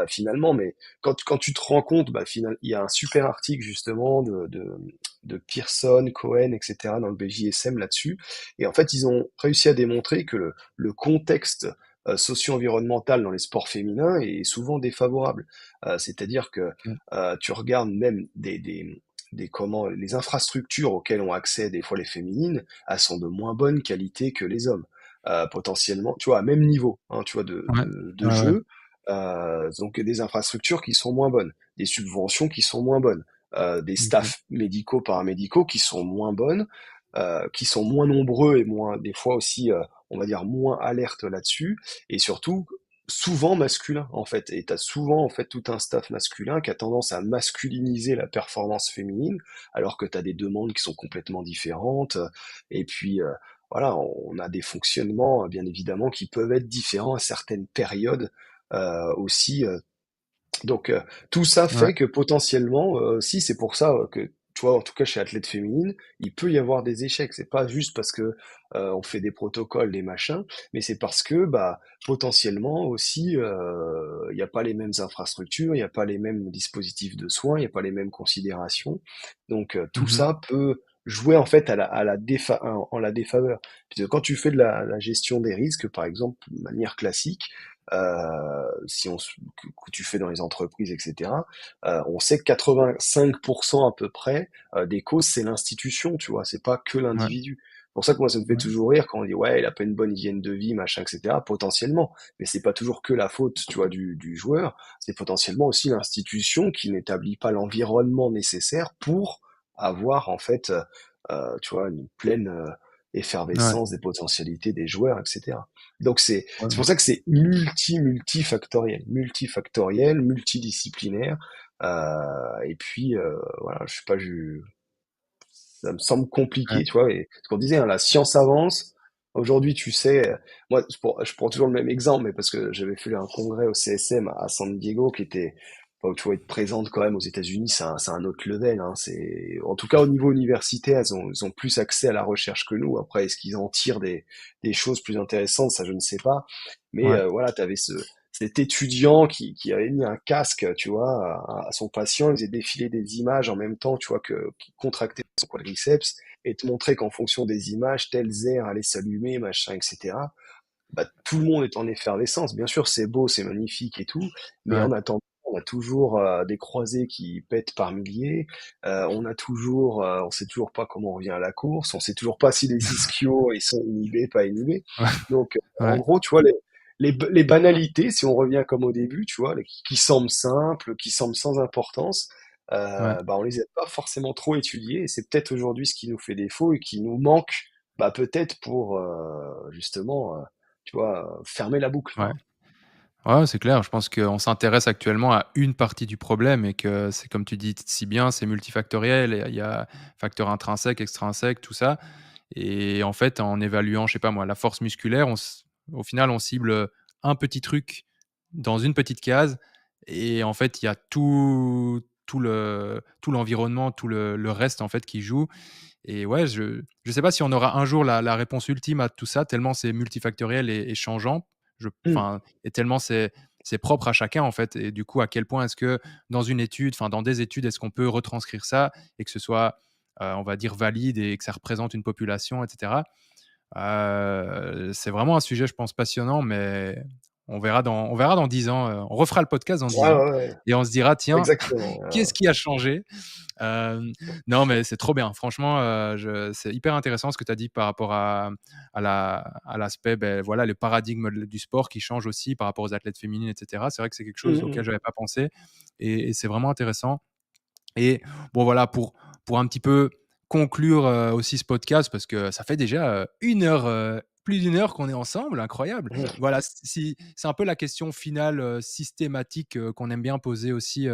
finalement, mais quand tu te rends compte, bah il y a un super article justement de Pearson, Cohen, etc. dans le BJSM là-dessus, et en fait ils ont réussi à démontrer que le contexte socio-environnemental dans les sports féminins est souvent défavorable. C'est-à-dire que ok, tu regardes même les infrastructures auxquelles ont accès des fois les féminines, elles sont de moins bonne qualité que les hommes. Potentiellement, tu vois, à même niveau, hein, tu vois, ouais, de ouais, ouais, jeu. Donc des infrastructures qui sont moins bonnes, des subventions qui sont moins bonnes, des ok, staffs médicaux, paramédicaux qui sont moins bonnes, qui sont moins nombreux et moins, des fois aussi, on va dire, moins alertes là-dessus, et surtout souvent masculin en fait. Et t'as souvent en fait tout un staff masculin qui a tendance à masculiniser la performance féminine, alors que t'as des demandes qui sont complètement différentes. Et puis voilà, on a des fonctionnements bien évidemment qui peuvent être différents à certaines périodes aussi. Donc tout ça ouais, fait que potentiellement, si c'est pour ça que tu vois, en tout cas chez Athlète Féminine, il peut y avoir des échecs. C'est pas juste parce que on fait des protocoles, des machins, mais c'est parce que bah potentiellement aussi il n'y a pas les mêmes infrastructures, il n'y a pas les mêmes dispositifs de soins, il n'y a pas les mêmes considérations. Donc tout mhm, ça peut jouer en fait en la défaveur. Puisque quand tu fais de la gestion des risques, par exemple, de manière classique, si on s- que tu fais dans les entreprises, etc. On sait que 85% à peu près des causes, c'est l'institution, tu vois, c'est pas que ouais, l'individu. C'est pour ça que moi, ça me fait ouais, toujours rire quand on dit ouais, il a pas une bonne hygiène de vie, machin, etc. Potentiellement, mais c'est pas toujours que la faute, tu vois, du joueur. C'est potentiellement aussi l'institution qui n'établit pas l'environnement nécessaire pour avoir en fait, tu vois, une pleine ouais, effervescence des potentialités des joueurs, etc. Donc ouais, c'est pour ça que c'est multifactoriel, multidisciplinaire. Et puis voilà, je sais pas, ça me semble ouais, compliqué, tu vois. Et ce qu'on disait, hein, la science avance. Aujourd'hui, tu sais, moi, je prends toujours le même exemple, mais parce que j'avais fait un congrès au CSM à San Diego qui était, enfin, tu vois, être présente quand même aux États-Unis, c'est un autre level. Hein, en tout cas, au niveau universitaire, ils ont plus accès à la recherche que nous. Après, est-ce qu'ils en tirent des choses plus intéressantes? Ça, je ne sais pas. Mais ouais, voilà, tu avais cet étudiant qui avait mis un casque, tu vois, à son patient, il faisait défiler des images en même temps, tu vois, qui contractait son quadriceps. et te montrer qu'en fonction des images, telle aire allait s'allumer, machin, etc. Bah, tout le monde est en effervescence. Bien sûr, c'est beau, c'est magnifique et tout, mais Ouais, en attendant, on a toujours des croisés qui pètent par milliers. On sait toujours pas comment on revient à la course. On sait toujours pas si les ischios ils sont inhibés, pas inhibés. Donc, en ouais, gros, tu vois, les banalités, si on revient comme au début, tu vois, qui semblent simples, qui semblent sans importance, ouais, bah, on les a pas forcément trop étudiés. Et c'est peut-être aujourd'hui ce qui nous fait défaut et qui nous manque, bah, peut-être pour justement. Tu vois, fermer la boucle, ouais. quoi. Ouais, c'est clair. Je pense qu'on s'intéresse actuellement à une partie du problème et que c'est comme tu dis si bien, c'est multifactoriel et il y a facteurs intrinsèques, extrinsèques, tout ça. Et en fait, en évaluant, je sais pas moi, la force musculaire, au final, on cible, un petit truc dans une petite case et en fait, il y a tout l'environnement, tout le reste, en fait, qui joue et ouais, je sais pas si on aura un jour la réponse ultime à tout ça, tellement c'est multifactoriel et changeant. Mmh. Enfin et tellement c'est propre à chacun, en fait et du coup, à quel point est-ce que dans une étude, enfin dans des études, est-ce qu'on peut retranscrire ça et que ce soit, on va dire valide et que ça représente une population et cetera? C'est vraiment un sujet, je pense, passionnant, mais on verra dans 10 ans, on refera le podcast dans 10 Ouais, ans ouais, ouais, et on se dira: «Tiens, exactement, qu'est-ce qui a changé?» Non, mais c'est trop bien. Franchement, c'est hyper intéressant ce que tu as dit par rapport à l'aspect, beh, voilà, le paradigme du sport qui change aussi par rapport aux athlètes féminines et cetera. C'est vrai que c'est quelque chose mmh mh. auquel j'avais pas pensé et c'est vraiment intéressant et bon, voilà, pour un petit peu conclure, aussi ce podcast parce que ça fait déjà, 1 heure, plus d'1 heure qu'on est ensemble, incroyable. Mmh. Voilà, si c'est un peu la question finale, systématique, qu'on aime bien poser aussi,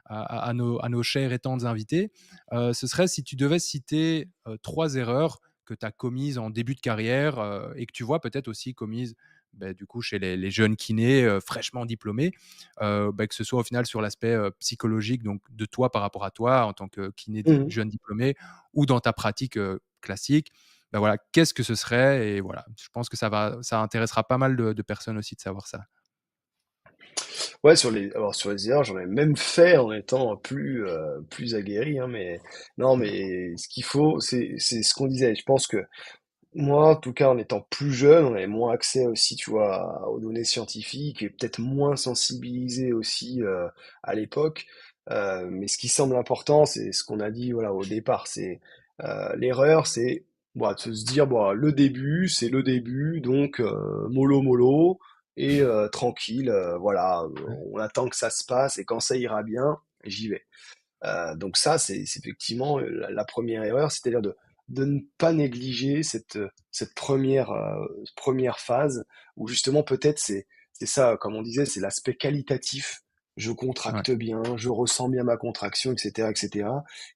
à nos chers et tendres invités. Ce serait si tu devais citer, 3 erreurs que tu as commises en début de carrière, et que tu vois peut-être aussi commises, beh, du coup chez les jeunes kinés, fraîchement diplômés. Bah, que ce soit au final sur l'aspect, psychologique, donc de toi par rapport à toi en tant que kiné Mmh. jeune diplômé ou dans ta pratique, classique. Bah, voilà, qu'est-ce que ce serait? Et voilà, je pense que ça intéressera pas mal de personnes aussi de savoir ça. Ouais, sur les erreurs, j'en ai même fait en étant plus aguerri, hein, mais non, mais ce qu'il faut, c'est ce qu'on disait. Je pense que moi, en tout cas, en étant plus jeune, on avait moins accès aussi, tu vois, aux données scientifiques et peut-être moins sensibilisé aussi à l'époque. Mais ce qui semble important, c'est ce qu'on a dit, voilà, au départ. C'est l'erreur, c'est bon, de se dire, bon, le début, c'est le début, donc mollo mollo et tranquille, voilà, Ouais, on attend que ça se passe et quand ça ira bien, j'y vais. Donc ça, c'est effectivement la première erreur, c'est-à-dire de ne pas négliger cette première phase où justement peut-être c'est ça, comme on disait, c'est l'aspect qualitatif. Je ouais, contracte bien, je ressens bien ma contraction, etc.,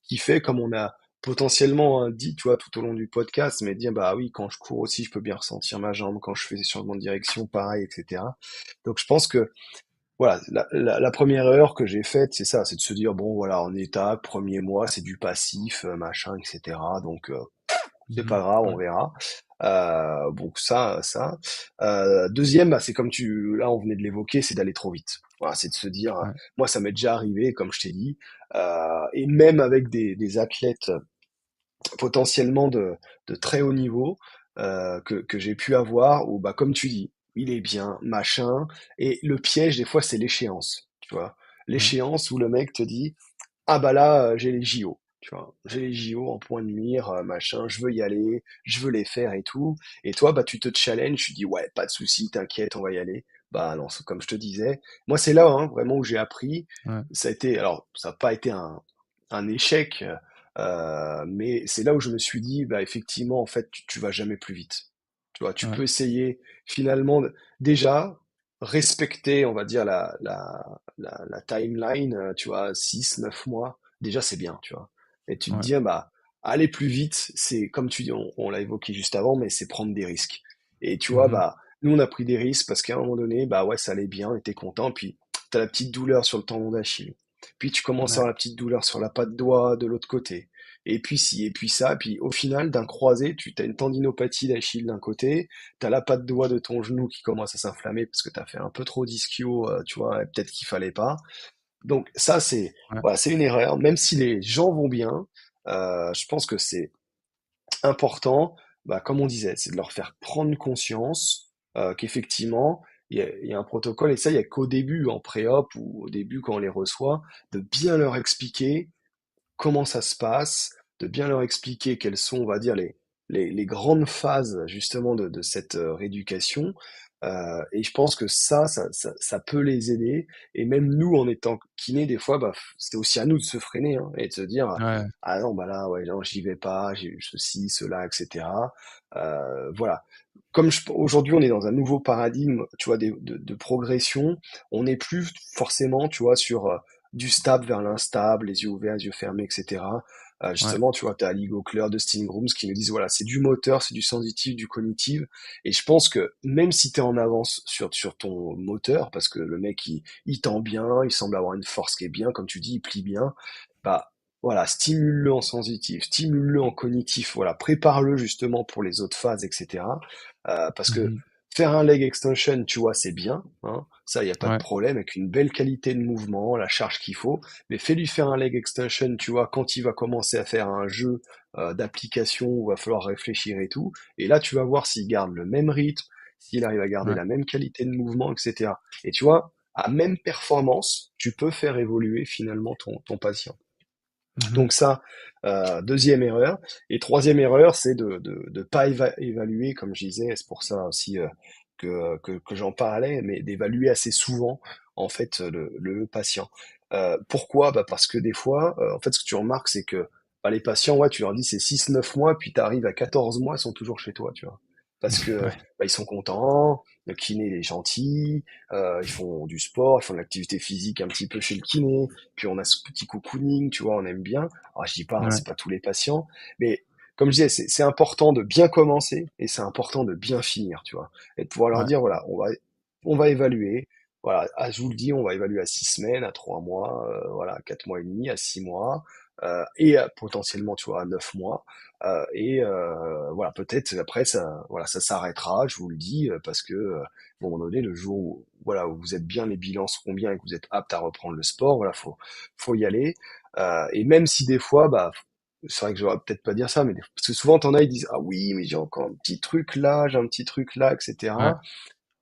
qui fait, comme on a potentiellement dit, tu vois, tout au long du podcast, mais dire, bah oui, quand je cours aussi, je peux bien ressentir ma jambe, quand je fais des changements de direction, pareil, etc. Donc je pense que voilà, la première erreur que j'ai faite, c'est ça, c'est de se dire, bon, voilà, en étape, premier mois, c'est du passif, machin, etc. Donc, c'est mmh pas grave, on ouais, verra. Donc ça. Deuxième, bah, c'est comme là, on venait de l'évoquer, c'est d'aller trop vite. Voilà, c'est de se dire, ouais, moi, ça m'est déjà arrivé, comme je t'ai dit, et même avec des athlètes potentiellement de très haut niveau que j'ai pu avoir, où bah comme tu dis, il est bien, machin, et le piège des fois c'est l'échéance, tu vois. ouais, L'échéance où le mec te dit ah bah là j'ai les JO, tu vois, j'ai les JO en point de mire, machin, je veux y aller, je veux les faire et tout, et toi bah tu te challenges, tu dis ouais pas de souci, t'inquiète, on va y aller. Bah non, comme je te disais, moi c'est là hein, vraiment où j'ai appris. ouais, Ça a été, alors ça n'a pas été un échec, mais c'est là où je me suis dit, bah effectivement, en fait, tu vas jamais plus vite. Tu vois, tu ouais, peux essayer finalement déjà respecter, on va dire, la timeline, tu vois, 6 9 mois, déjà c'est bien, tu vois. Et tu te ouais, dis, ah, bah, aller plus vite, c'est comme tu dis, on l'a évoqué juste avant, mais c'est prendre des risques. Et tu vois, mmh bah, nous on a pris des risques parce qu'à un moment donné, bah ouais, ça allait bien, on était content, puis t'as la petite douleur sur le tendon d'Achille. Puis tu commences à ouais, avoir la petite douleur sur la patte doigt de l'autre côté. Et puis ci, et puis ça, puis au final, d'un croisé, tu as une tendinopathie d'Achille d'un côté, t'as la patte doigt de ton genou qui commence à s'inflammer parce que t'as fait un peu trop d'ischio, tu vois, et peut-être qu'il fallait pas. Donc ça, c'est ouais, voilà, c'est une erreur. Même si les gens vont bien, je pense que c'est important, bah, comme on disait, c'est de leur faire prendre conscience qu'effectivement, il y a un protocole, et ça, il n'y a qu'au début, en pré-op ou au début quand on les reçoit, de bien leur expliquer comment ça se passe, de bien leur expliquer quelles sont, on va dire, les grandes phases justement de cette rééducation. Et je pense que ça peut les aider. Et même nous, en étant kiné, des fois, bah, c'est aussi à nous de se freiner hein, et de se dire, Ouais, ah non, bah là, ouais, non, j'y vais pas, j'ai eu ceci, cela, etc. Voilà. Comme aujourd'hui, on est dans un nouveau paradigme, tu vois, de progression, on n'est plus forcément, tu vois, sur du stable vers l'instable, les yeux ouverts, les yeux fermés, etc. ouais, Justement, tu vois, tu as Ali Gochler, Dustin Grooms qui nous disent, voilà, c'est du moteur, c'est du sensitif, du cognitif. Et je pense que même si tu es en avance sur ton moteur, parce que le mec, il tend bien, il semble avoir une force qui est bien, comme tu dis, il plie bien, bah voilà, stimule-le en sensitif, stimule-le en cognitif, voilà, prépare-le justement pour les autres phases, etc. Parce que mhm, faire un leg extension, tu vois, c'est bien, hein, ça, il n'y a pas de ouais, problème, avec une belle qualité de mouvement, la charge qu'il faut, mais fais-lui faire un leg extension, tu vois, quand il va commencer à faire un jeu d'application où il va falloir réfléchir et tout, et là, tu vas voir s'il garde le même rythme, s'il arrive à garder ouais, la même qualité de mouvement, etc. Et tu vois, à même performance, tu peux faire évoluer finalement ton patient. mhm, Donc ça, deuxième erreur. Et troisième erreur, c'est de pas évaluer, comme je disais, c'est pour ça aussi que j'en parlais, mais d'évaluer assez souvent en fait le patient. Pourquoi? Bah parce que des fois, en fait, ce que tu remarques, c'est que bah, les patients, ouais, tu leur dis c'est 6 9 mois, puis tu arrives à 14 mois, ils sont toujours chez toi, tu vois. Parce que ouais, bah, ils sont contents, le kiné il est gentil, ils font du sport, ils font de l'activité physique un petit peu chez le kiné, puis on a ce petit cocooning, tu vois, on aime bien. Alors je dis pas, hein, ouais, c'est pas tous les patients, mais comme je disais, c'est important de bien commencer et c'est important de bien finir, tu vois. Et de pouvoir leur ouais, dire, voilà, on va évaluer. Voilà, je vous le dis, on va évaluer à 6 semaines, à 3 mois, voilà, à 4 mois et demi, à 6 mois, potentiellement, tu vois, à 9 mois. Voilà, peut-être après voilà, ça s'arrêtera, je vous le dis, parce que à un moment donné, le jour où, voilà, où vous êtes bien, les bilans seront bien et que vous êtes apte à reprendre le sport, voilà, faut y aller. Et même si des fois, bah, c'est vrai que j'aurais peut-être pas dire ça, mais parce que souvent t'en as, ils disent, ah oui, mais j'ai encore un petit truc là, j'ai un petit truc là, ouais, etc.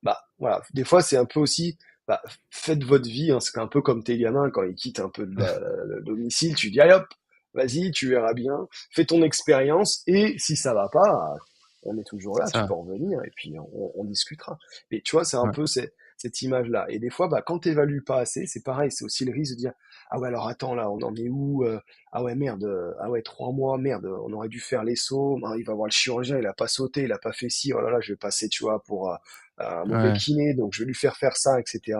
Bah, voilà, des fois c'est un peu aussi, bah, faites votre vie, hein, c'est un peu comme tes gamins quand ils quittent un peu le domicile, tu dis, allez hop, vas-y, tu verras bien, fais ton expérience, et si ça va pas, on est toujours c'est là, tu ça, peux revenir, et puis on discutera. Mais tu vois, c'est un ouais, peu cette image-là. Et des fois, bah, quand t'évalues pas assez, c'est pareil, c'est aussi le risque de dire, ah ouais, alors attends, là, on en est où? Ah ouais, merde, ah ouais, 3 mois, merde, on aurait dû faire les sauts, hein, il va voir le chirurgien, il a pas sauté, il a pas fait ci, oh là là, je vais passer, tu vois, pour un mauvais ouais, kiné, donc je vais lui faire ça, etc.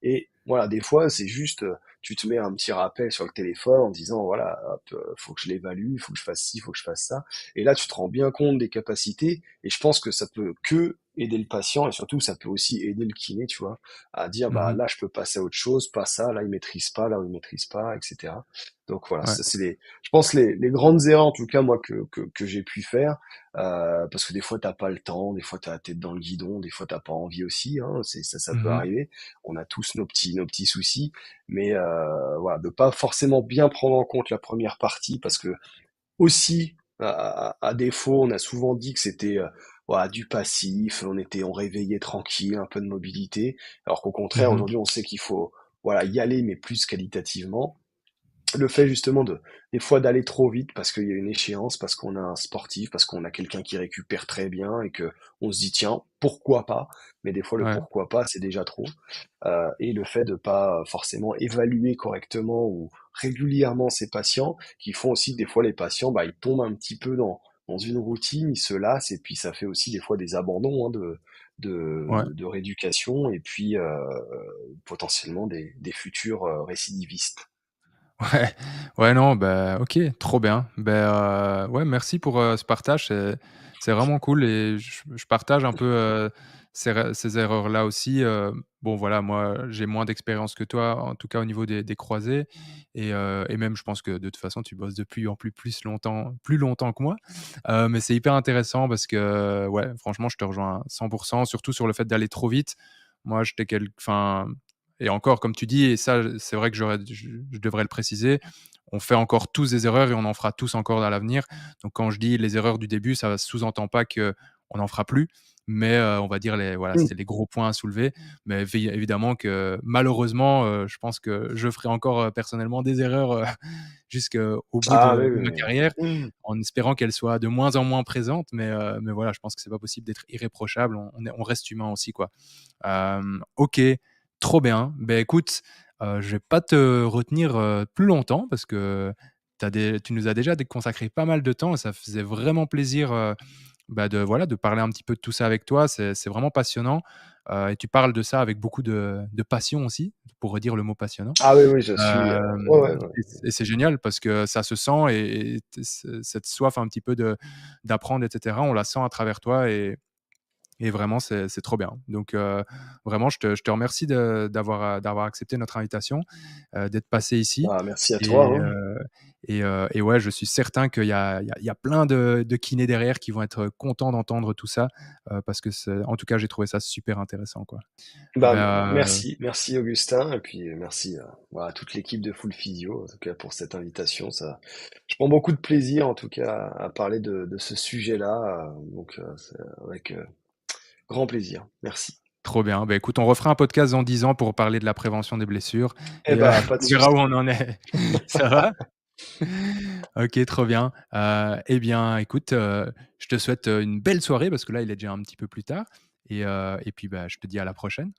Et voilà, des fois, c'est juste, tu te mets un petit rappel sur le téléphone en disant, voilà, hop, faut que je l'évalue, faut que je fasse ci, faut que je fasse ça. Et là, tu te rends bien compte des capacités, et je pense que ça peut que aider le patient, et surtout, ça peut aussi aider le kiné, tu vois, à dire, bah mhm, là, je peux passer à autre chose, pas ça, là, il maîtrise pas, là où il maîtrise pas, etc. Donc voilà, ouais, ça c'est je pense les grandes erreurs en tout cas moi que j'ai pu faire, parce que des fois t'as pas le temps, des fois t'as la tête dans le guidon, des fois t'as pas envie aussi, hein, ça peut mhm, arriver. On a tous nos petits soucis, mais voilà, de pas forcément bien prendre en compte la première partie, parce que aussi à défaut, on a souvent dit que c'était voilà, du passif, on réveillait tranquille, un peu de mobilité, alors qu'au contraire mhm, aujourd'hui on sait qu'il faut voilà y aller mais plus qualitativement. Le fait justement des fois d'aller trop vite parce qu'il y a une échéance, parce qu'on a un sportif, parce qu'on a quelqu'un qui récupère très bien et que on se dit tiens, pourquoi pas? Mais des fois le ouais, pourquoi pas, c'est déjà trop. Et le fait de pas forcément évaluer correctement ou régulièrement ses patients, qui font aussi que des fois les patients, bah, ils tombent un petit peu dans une routine, ils se lassent et puis ça fait aussi des fois des abandons hein, ouais. de rééducation et puis potentiellement des futurs récidivistes. Ouais, ouais, non, bah, OK, trop bien. Ouais, merci pour, ce partage, c'est vraiment cool et je partage un peu, ces erreurs-là aussi, bon, voilà, moi, j'ai moins d'expérience que toi, en tout cas au niveau des croisés et même je pense que de toute façon tu bosses depuis en plus longtemps que moi, mais c'est hyper intéressant parce que, ouais, franchement, je te rejoins à 100 surtout sur le fait d'aller trop vite. Moi, j'étais enfin et encore, comme tu dis, et ça, c'est vrai que je devrais le préciser, on fait encore tous des erreurs et on en fera tous encore à l'avenir. Donc quand je dis les erreurs du début, ça sous-entend pas qu'on n'en fera plus, mais on va dire voilà, Mmh. c'était les gros points à soulever. Mais évidemment que malheureusement, je pense que je ferai encore personnellement des erreurs jusqu'au bout Ah oui, de oui, ma oui. carrière, Mmh. en espérant qu'elles soient de moins en moins présentes. Mais voilà, je pense que c'est pas possible d'être irréprochable. On reste humain aussi, quoi. OK, trop bien. Ben écoute, je vais pas te retenir, plus longtemps parce que tu nous as déjà consacré pas mal de temps et ça faisait vraiment plaisir, de parler un petit peu de tout ça avec toi. C'est vraiment passionnant, et tu parles de ça avec beaucoup de passion aussi, pour redire le mot passionnant. Ah oui, oui, je suis, ouais, Hem ouais, ouais. et c'est génial parce que ça se sent et cette soif un petit peu d'apprendre et cetera, on la sent à travers toi et vraiment c'est trop bien. Donc vraiment je te remercie d'avoir accepté notre invitation, d'être passé ici Ah merci à toi, et hein. et ouais, je suis certain qu'il y a plein de kinés derrière qui vont être contents d'entendre tout ça, parce que en tout cas, j'ai trouvé ça super intéressant, quoi. Bah, Ben, merci, merci Augustin et puis merci, voilà, à toute l'équipe de Full Physio, en tout cas pour cette invitation. Ça je prends beaucoup de plaisir en tout cas à parler de ce sujet-là, donc c'est avec, grand plaisir. Merci. trop bien. Ben écoute, on refera un podcast dans 10 ans pour parler de la prévention des blessures Eh et bah, pas de on verra où souci. on en est. Ça va? OK, trop bien. Et bien, écoute, je te souhaite, une belle soirée parce que là, il est déjà un petit peu plus tard et puis, bah, je te dis à la prochaine.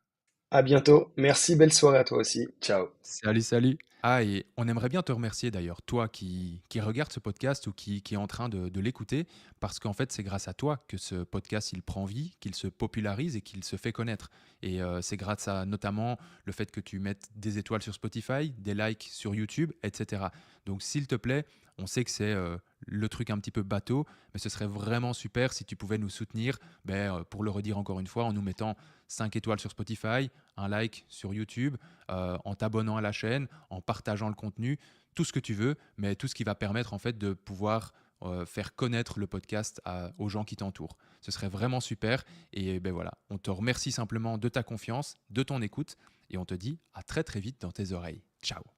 À bientôt. Merci, belle soirée à toi aussi. Ciao. Salut, salut. Ah, et on aimerait bien te remercier d'ailleurs, toi qui regarde ce podcast ou qui est en train de l'écouter, parce qu'en fait, c'est grâce à toi que ce podcast, il prend vie, qu'il se popularise et qu'il se fait connaître. Et c'est grâce à notamment le fait que tu mettes des étoiles sur Spotify, des likes sur YouTube, etc. Donc, s'il te plaît, on sait que c'est le truc un petit peu bateau, mais ce serait vraiment super si tu pouvais nous soutenir, pour le redire encore une fois, en nous mettant 5 étoiles sur Spotify, un like sur YouTube, en t'abonnant à la chaîne, en partageant le contenu, tout ce que tu veux, mais tout ce qui va permettre en fait de pouvoir faire connaître le podcast aux gens qui t'entourent. Ce serait vraiment super. Et ben voilà, on te remercie simplement de ta confiance, de ton écoute, et on te dit à très très vite dans tes oreilles. Ciao.